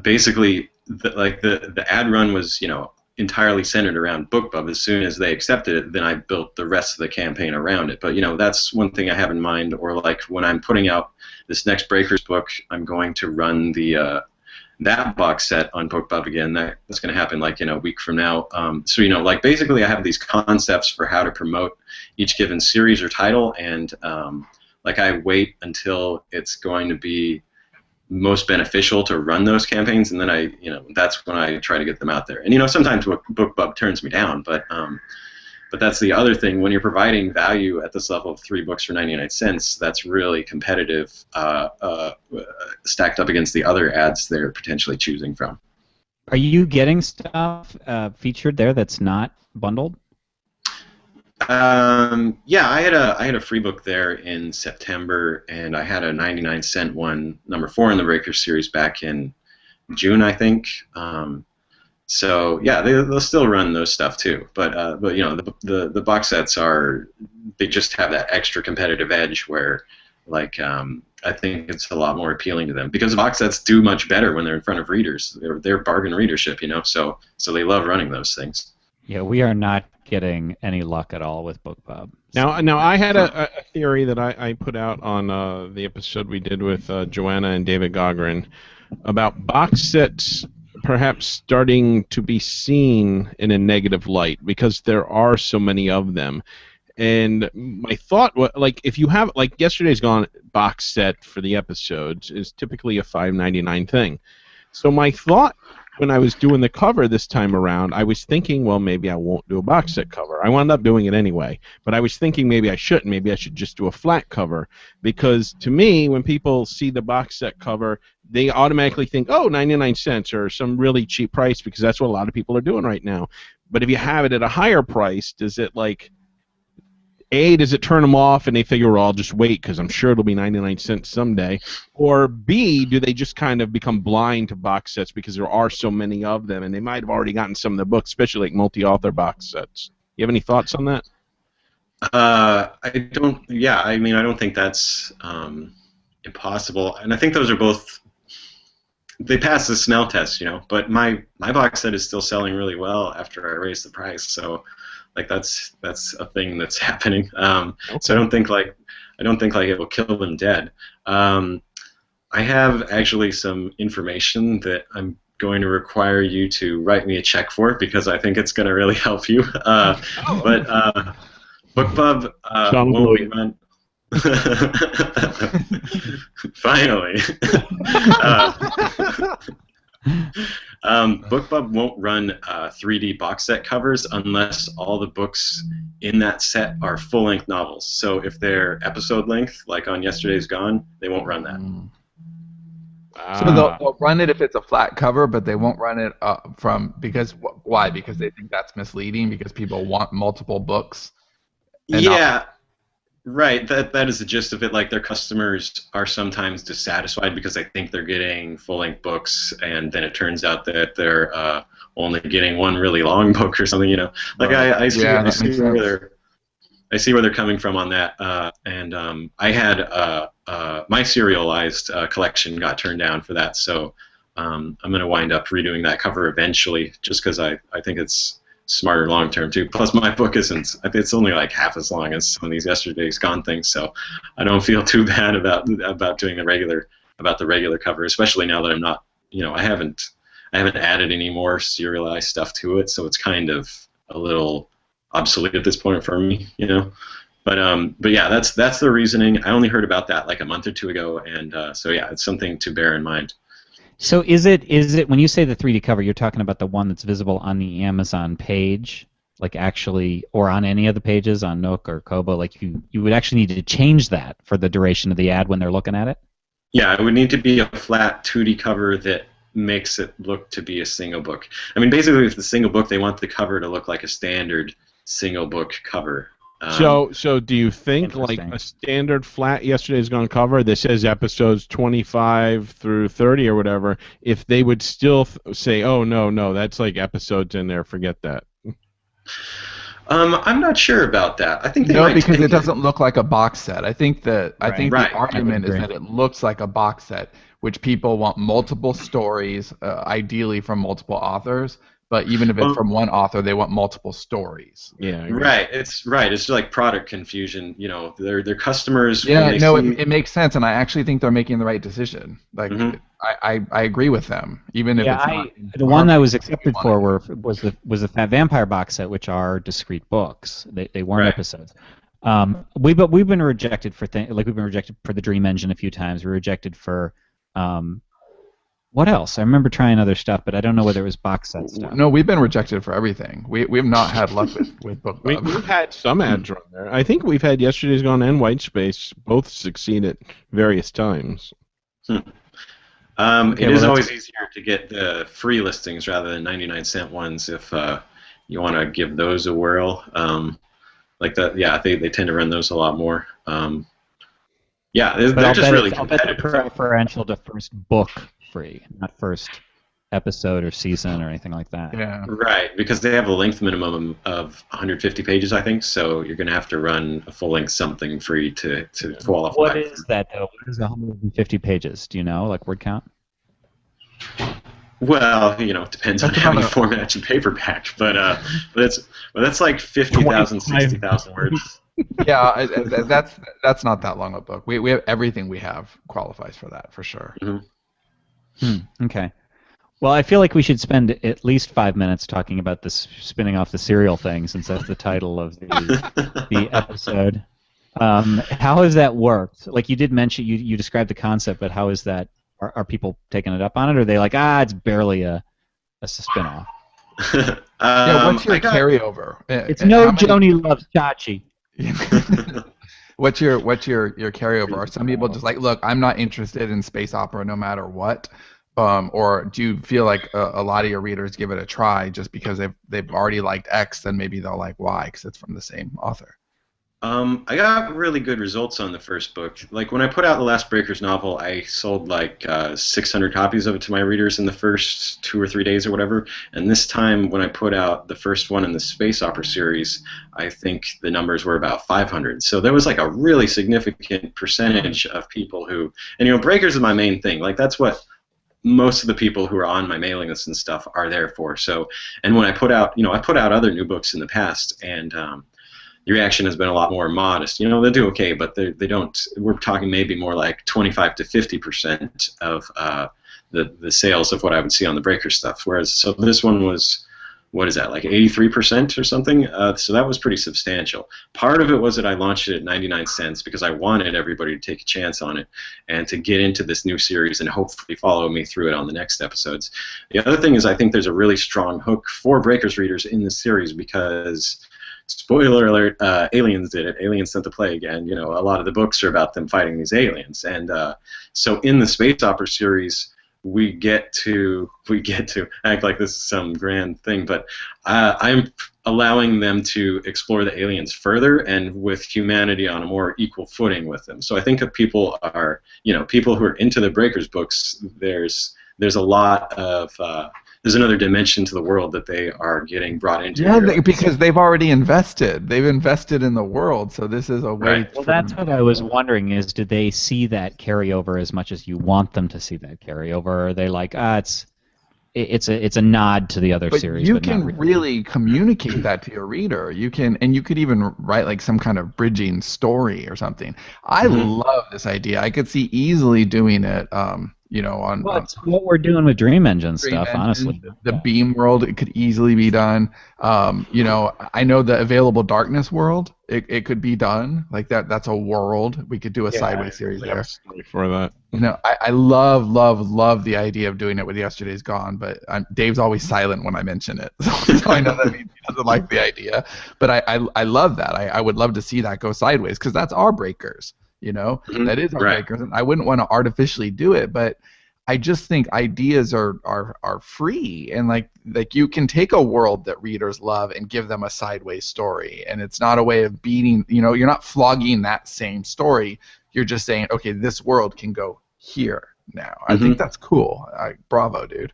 A: basically the ad run was entirely centered around BookBub. As soon as they accepted it, then I built the rest of the campaign around it. But that's one thing I have in mind. Or like when I'm putting out this next Breakers book, I'm going to run the that box set on BookBub again. That's going to happen like a week from now. So like basically I have these concepts for how to promote each given series or title, and like I wait until it's going to be most beneficial to run those campaigns, and then that's when I try to get them out there. And sometimes BookBub turns me down, but that's the other thing. When you're providing value at this level of 3 books for 99 cents, that's really competitive, stacked up against the other ads they're potentially choosing from.
B: Are you getting stuff featured there that's not bundled?
A: Yeah, I had a free book there in September, and I had a 99-cent one, number 4 in the Breaker series, back in June, I think. So yeah, they'll still run those stuff too, but the box sets they just have that extra competitive edge where, like, I think it's a lot more appealing to them because box sets do much better when they're in front of readers. They're bargain readership, so they love running those things.
B: Yeah, we are not getting any luck at all with BookBub.
C: Now I had a theory that I put out on the episode we did with Joanna and David Gogren about box sets perhaps starting to be seen in a negative light because there are so many of them. And my thought was, like, if you have, like, Yesterday's Gone box set for the episodes is typically a $5.99 thing. So my thought when I was doing the cover this time around, I was thinking, well, maybe I won't do a box set cover. I wound up doing it anyway, but I was thinking maybe I shouldn't. Maybe I should just do a flat cover, because to me, when people see the box set cover, they automatically think, oh, 99 cents or some really cheap price, because that's what a lot of people are doing right now. But if you have it at a higher price, does it, like, A, does it turn them off and they figure, well, I'll just wait because I'm sure it'll be 99 cents someday? Or B, do they just kind of become blind to box sets because there are so many of them and they might have already gotten some of the books, especially like multi-author box sets? You have any thoughts on that?
A: I don't. Yeah, I mean, I don't think that's impossible, and I think those are both. They pass the smell test, But my box set is still selling really well after I raised the price, so. Like that's a thing that's happening. Okay. So I don't think like it will kill them dead. I have actually some information that I'm going to require you to write me a check for, because I think it's going to really help you. But BookBub won't be run. Finally. BookBub won't run 3D box set covers unless all the books in that set are full-length novels. So if they're episode length, like on Yesterday's Gone, they won't run that.
E: So they'll run it if it's a flat cover, but they won't run it why? Because they think that's misleading, because people want multiple books.
A: Yeah. Right, that is the gist of it. Like, their customers are sometimes dissatisfied because they think they're getting full-length books, and then it turns out that they're only getting one really long book or something. Like I see where they're coming from on that. And I had my serialized collection got turned down for that, so I'm going to wind up redoing that cover eventually, just because I think it's smarter long term too. Plus, my book it's only like half as long as some of these Yesterday's Gone things, so I don't feel too bad about doing the regular cover, especially now that I'm not, I haven't added any more serialized stuff to it, so it's kind of a little obsolete at this point for me, But yeah, that's the reasoning. I only heard about that like a month or two ago, and so yeah, it's something to bear in mind.
B: So is it when you say the 3D cover, you're talking about the one that's visible on the Amazon page, like actually, or on any of the pages on Nook or Kobo? Like you would actually need to change that for the duration of the ad when they're looking at it? Yeah,
A: it would need to be a flat 2D cover that makes it look to be a single book. I mean, basically, if the single book, they want the cover to look like a standard single book cover.
C: So do you think like
B: Interesting.
C: a standard flat Yesterday's Gone cover that says episodes 25 through 30 or whatever, if they would still say, oh, no, that's like episodes in there, forget that.
A: I'm not sure about that. I think they
E: No,
A: might
E: because
A: take
E: it doesn't look like a box set. I think the
A: Right.
E: argument is
B: agree.
E: that it looks like a box set, which people want multiple stories, ideally from multiple authors. But even if it's
A: Well,
E: from one author, they want multiple stories.
C: Yeah, I agree.
A: Right. It's like product confusion. You know, their customers when
E: Yeah,
A: they
E: no,
A: see.
E: it makes sense, and I actually think they're making the right decision. Like,
A: Mhm.
E: I agree with them, even if
B: Yeah,
E: it's not.
B: the one I was
E: harmony
B: accepted
E: with
B: for
E: what
B: was the Fat Vampire box set, which are discrete books. They weren't
A: Right.
B: episodes. We've been rejected for we've been rejected for the Dream Engine a few times. We were rejected for what else? I remember trying other stuff, but I don't know whether it was box set stuff.
E: No, we've been rejected for everything. We have not had luck with book club.
C: We've had some ads on there. I think we've had Yesterday's Gone and White Space both succeed at various times.
A: It
B: well,
A: is
B: that's-
A: always easier to get the free listings rather than 99-cent ones if you want to give those a whirl. Like that, yeah, they tend to run those a lot more. Yeah,
B: But
A: they're
B: I'll
A: just
B: bet
A: really
B: I'll bet they're
A: competitive.
B: preferential to first book free, not first episode or season or anything like that.
E: Yeah.
A: Right, because they have a length minimum of 150 pages, I think. So you're going to have to run a full length something free to qualify.
B: What is that though? What is 150 pages? Do you know, like word count?
A: Well, you know, it depends on
E: That's
A: how many
E: about
A: formats you paperback, but that's like 50,000, 60,000 words.
E: Yeah, that's not that long a book. We have everything we have qualifies for that for sure.
B: Okay. Well, I feel like we should spend at least 5 minutes talking about this spinning off the serial thing, since that's the title of the episode. How has that worked? Like you did mention, you described the concept, but how is that? Are people taking it up on it, or are they like, it's barely a spin-off?
E: Yeah, what's your carryover?
B: It's no Joni Loves Chachi.
E: What's your carryover? Are some people just like, look, I'm not interested in space opera no matter what? Or do you feel like a lot of your readers give it a try just because they've already liked X, then maybe they'll like Y because it's from the same author?
A: I got really good results on the first book. Like when I put out the Last Breakers novel, I sold like 600 copies of it to my readers in the first 2 or 3 days or whatever. And this time when I put out the first one in the space opera series, I think the numbers were about 500. So there was like a really significant percentage of people who, and you know, Breakers is my main thing. Like that's what most of the people who are on my mailing list and stuff are there for. So, and when I put out, you know, I put out other new books in the past, and the reaction has been a lot more modest. You know, they do okay, but they don't. We're talking maybe more like 25 to 50% of the sales of what I would see on the Breaker stuff. Whereas, so this one was, what is that, like 83% or something? So that was pretty substantial. Part of it was that I launched it at 99 cents because I wanted everybody to take a chance on it and to get into this new series and hopefully follow me through it on the next episodes. The other thing is I think there's a really strong hook for Breakers readers in this series because, spoiler alert, aliens did it. Aliens sent the plague, and you know a lot of the books are about them fighting these aliens. And so in the space opera series, we get to act like this is some grand thing, but I'm allowing them to explore the aliens further and with humanity on a more equal footing with them. So I think if people are, you know, people who are into the Breakers books, there's a lot of there's another dimension to the world that they are getting brought into.
E: Yeah, because they've already invested. They've invested in the world, so this is a way.
A: Right.
B: Well, that's what I was wondering: is did they see that carryover as much as you want them to see that carryover? Or are they like, it's a nod to the other
E: But
B: series?
E: you
B: but
E: can
B: not
E: really communicate that to your reader. You can, and you could even write like some kind of bridging story or something. I love this idea. I could see easily doing it. You know, on.
B: Well, it's what we're doing with Dream Engine
E: Dream
B: stuff,
E: Engine,
B: honestly.
E: the Beam world, it could easily be done. You know, I know the Available Darkness world, it could be done. Like that's a world. We could do a sideways series there.
C: For that.
E: You know, I love the idea of doing it with Yesterday's Gone, but Dave's always silent when I mention it, so I know that he doesn't like the idea. But I love that. I would love to see that go sideways because that's our Breakers. You know, that is our Breakers, and I wouldn't want to artificially do it, but I just think ideas are free, and like you can take a world that readers love and give them a sideways story, and it's not a way of beating, you're not flogging that same story. You're just saying, okay, this world can go here now. I think that's cool. Bravo, dude.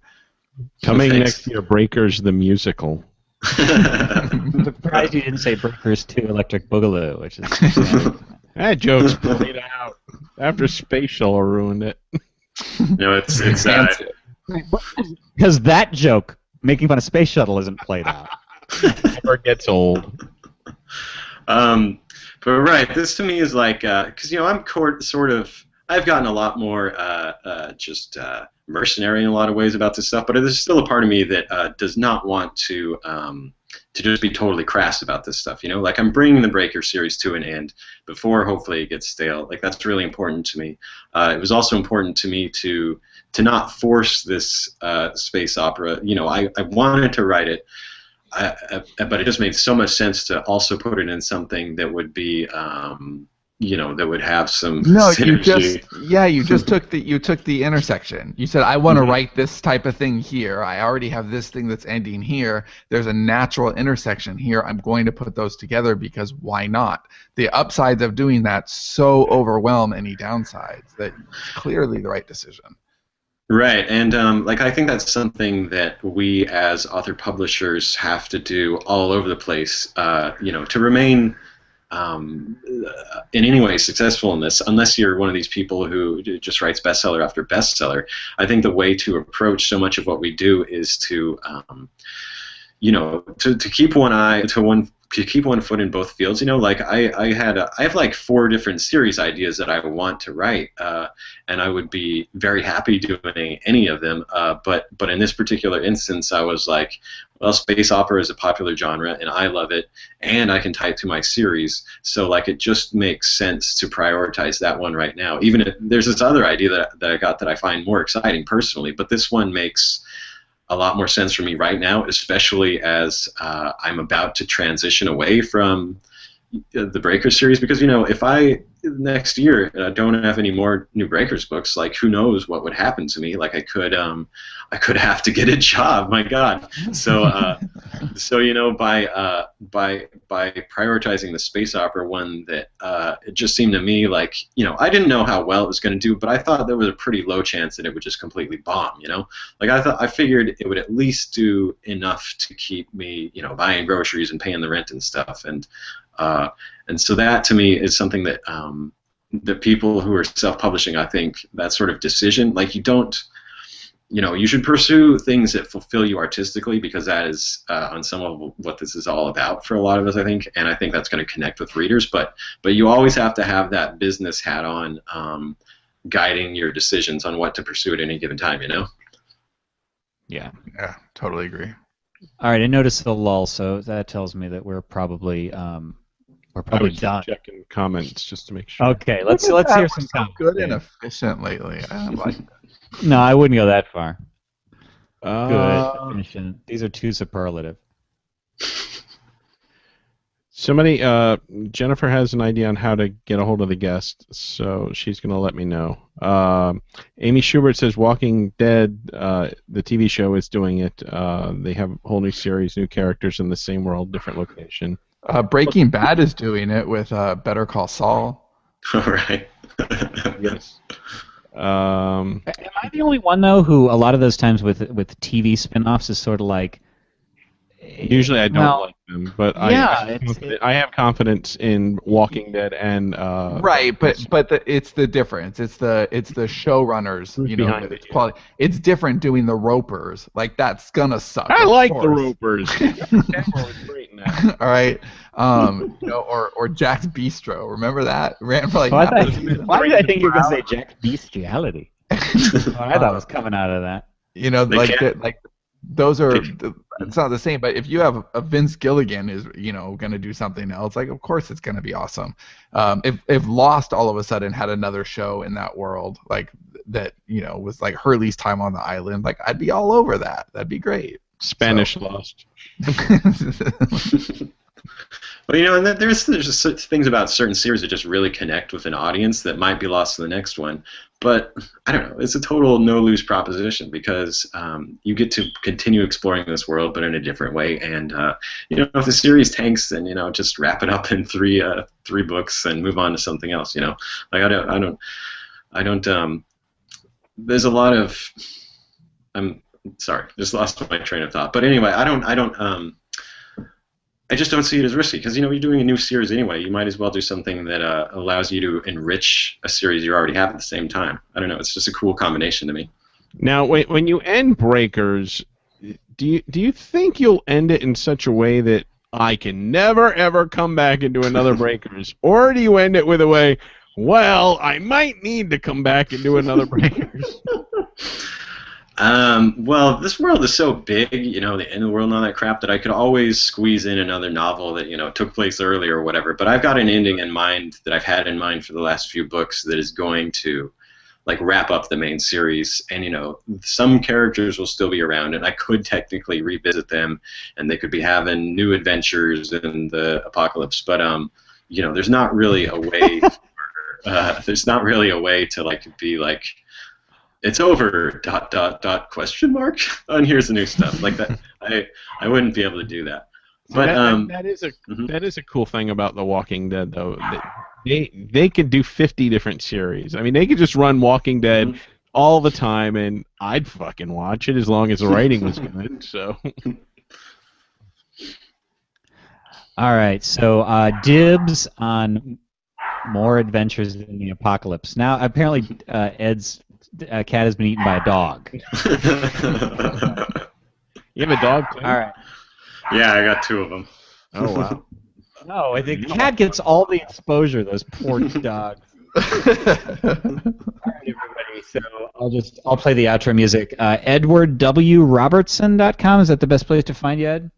C: Coming next year, Breakers the musical.
B: I'm surprised you didn't say Breakers 2 Electric Boogaloo, which is...
C: That joke's played out after Space Shuttle ruined it.
A: No, it's
B: because that joke, making fun of Space Shuttle, isn't played out.
C: Never gets old.
A: But right, this to me is like, because I'm sort of, I've gotten a lot more just mercenary in a lot of ways about this stuff, but there's still a part of me that does not want to just be totally crass about this stuff. Like I'm bringing the Breaker series to an end before hopefully it gets stale. Like that's really important to me. It was also important to me to not force this space opera. I wanted to write it. But it just made so much sense to also put it in something that would be, that would have some synergy.
E: you took the intersection. You said, I want to write this type of thing here. I already have this thing that's ending here. There's a natural intersection here. I'm going to put those together because why not? The upsides of doing that so overwhelm any downsides that it's clearly the right decision.
A: Right, and I think that's something that we as author publishers have to do all over the place, to remain in any way successful in this, unless you're one of these people who just writes bestseller after bestseller. I think the way to approach so much of what we do is to keep one foot in both fields. I have like 4 different series ideas that I want to write, and I would be very happy doing any of them. But in this particular instance, I was like, well, space opera is a popular genre, and I love it, and I can tie it to my series. So like, it just makes sense to prioritize that one right now. Even if there's this other idea that I got that I find more exciting personally, but this one makes a lot more sense for me right now, especially as I'm about to transition away from the Breakers series, because if I next year don't have any more new Breakers books, like who knows what would happen to me? Like I could have to get a job. My God. So by prioritizing the space opera one, that it just seemed to me like I didn't know how well it was going to do, but I thought there was a pretty low chance that it would just completely bomb. Like I figured it would at least do enough to keep me buying groceries and paying the rent and stuff, and so that to me is something that the people who are self-publishing, I think that sort of decision, like you should pursue things that fulfill you artistically, because that is on some level what this is all about for a lot of us, I think, and I think that's going to connect with readers. But you always have to have that business hat on, guiding your decisions on what to pursue at any given time.
B: Yeah.
E: Yeah, totally agree.
B: All right, I noticed the lull, so that tells me that we're probably done.
C: Checking comments just to make sure.
B: Okay, let's hear some comments.
E: Good and efficient lately. I like that.
B: No, I wouldn't go that far.
C: Uh,
B: Good, efficient. These are too superlative.
C: Somebody, Jennifer has an idea on how to get a hold of the guest, so she's going to let me know. Amy Schubert says Walking Dead, the TV show, is doing it. They have a whole new series, new characters in the same world, different location.
E: Breaking Bad is doing it with Better Call Saul.
A: All right.
C: Yes.
B: Am I the only one, though, who a lot of those times with TV spin-offs is sort of like...
C: Usually I don't like them, but
B: yeah,
C: I have confidence in Walking Dead and
E: right, but it's the difference. It's the showrunners,
C: behind
E: it's quality. It's different doing the Ropers. Like that's gonna suck.
C: I like the Ropers. Great in that.
E: All right, or Jack's Bistro. Remember that ran for like.
B: Why did I think you were gonna say Jack's Bestiality? I thought was coming out of that.
E: Those are, it's not the same, but if you have a Vince Gilligan is, going to do something else, like, of course it's going to be awesome. If Lost all of a sudden had another show in that world, like, that, was like Hurley's Time on the Island, like, I'd be all over that. That'd be great.
C: Spanish Lost.
A: Well, and there's just things about certain series that just really connect with an audience that might be lost to the next one. But I don't know. It's a total no-lose proposition because you get to continue exploring this world, but in a different way. And if the series tanks, then just wrap it up in three books and move on to something else. Like I don't. There's a lot of. I'm sorry, just lost my train of thought. But anyway, I just don't see it as risky because you're doing a new series anyway. You might as well do something that allows you to enrich a series you already have at the same time. I don't know. It's just a cool combination to me.
C: Now, when you end Breakers, do you think you'll end it in such a way that I can never ever come back and do another Breakers, or do you end it with a way, well, I might need to come back and do another Breakers?
A: Well, this world is so big, the end of the world and all that crap, that I could always squeeze in another novel that, took place earlier or whatever. But I've got an ending in mind that I've had in mind for the last few books that is going to, wrap up the main series. And, some characters will still be around, and I could technically revisit them, and they could be having new adventures in the apocalypse. But, there's not really a way to, be like, it's over, ... question mark, and here's the new stuff like that. I wouldn't be able to do that. But
C: that is a cool thing about The Walking Dead, though. They could do 50 different series. I mean, they could just run Walking Dead all the time, and I'd fucking watch it as long as the writing was good. So.
B: All right, so dibs on more adventures in the apocalypse. Now, apparently, Ed's cat has been eaten by a dog.
C: You have a dog too?
B: All right.
A: Yeah, I got 2 of them.
C: Oh, wow.
B: No, the cat gets all the exposure, those poor dogs. All right, everybody, so I'll play the outro music. EdwardWRobertson.com, is that the best place to find you, Ed?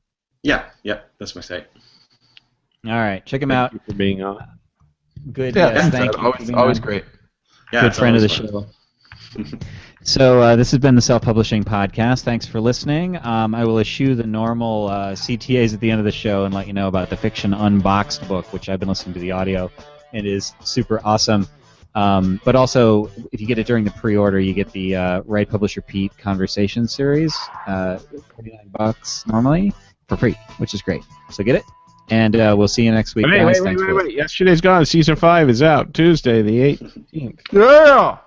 A: Yeah, that's my site.
B: All right, check him out.
C: Thank you for being on.
B: Good,
E: Yeah,
B: yes, thank you.
E: Always great.
A: Yeah,
B: good friend of the
A: fun.
B: show. So this has been the Self-Publishing Podcast. Thanks for listening. I will eschew the normal CTAs at the end of the show and let you know about the Fiction Unboxed book, which I've been listening to the audio. It is super awesome. But also, if you get it during the pre-order, you get the Write, Publish, Repeat Conversation Series, $49 normally, for free, which is great. So get it, and we'll see you next week, guys.
C: Wait. Yesterday's Gone. Season 5 is out Tuesday, the 18th.
E: Yeah!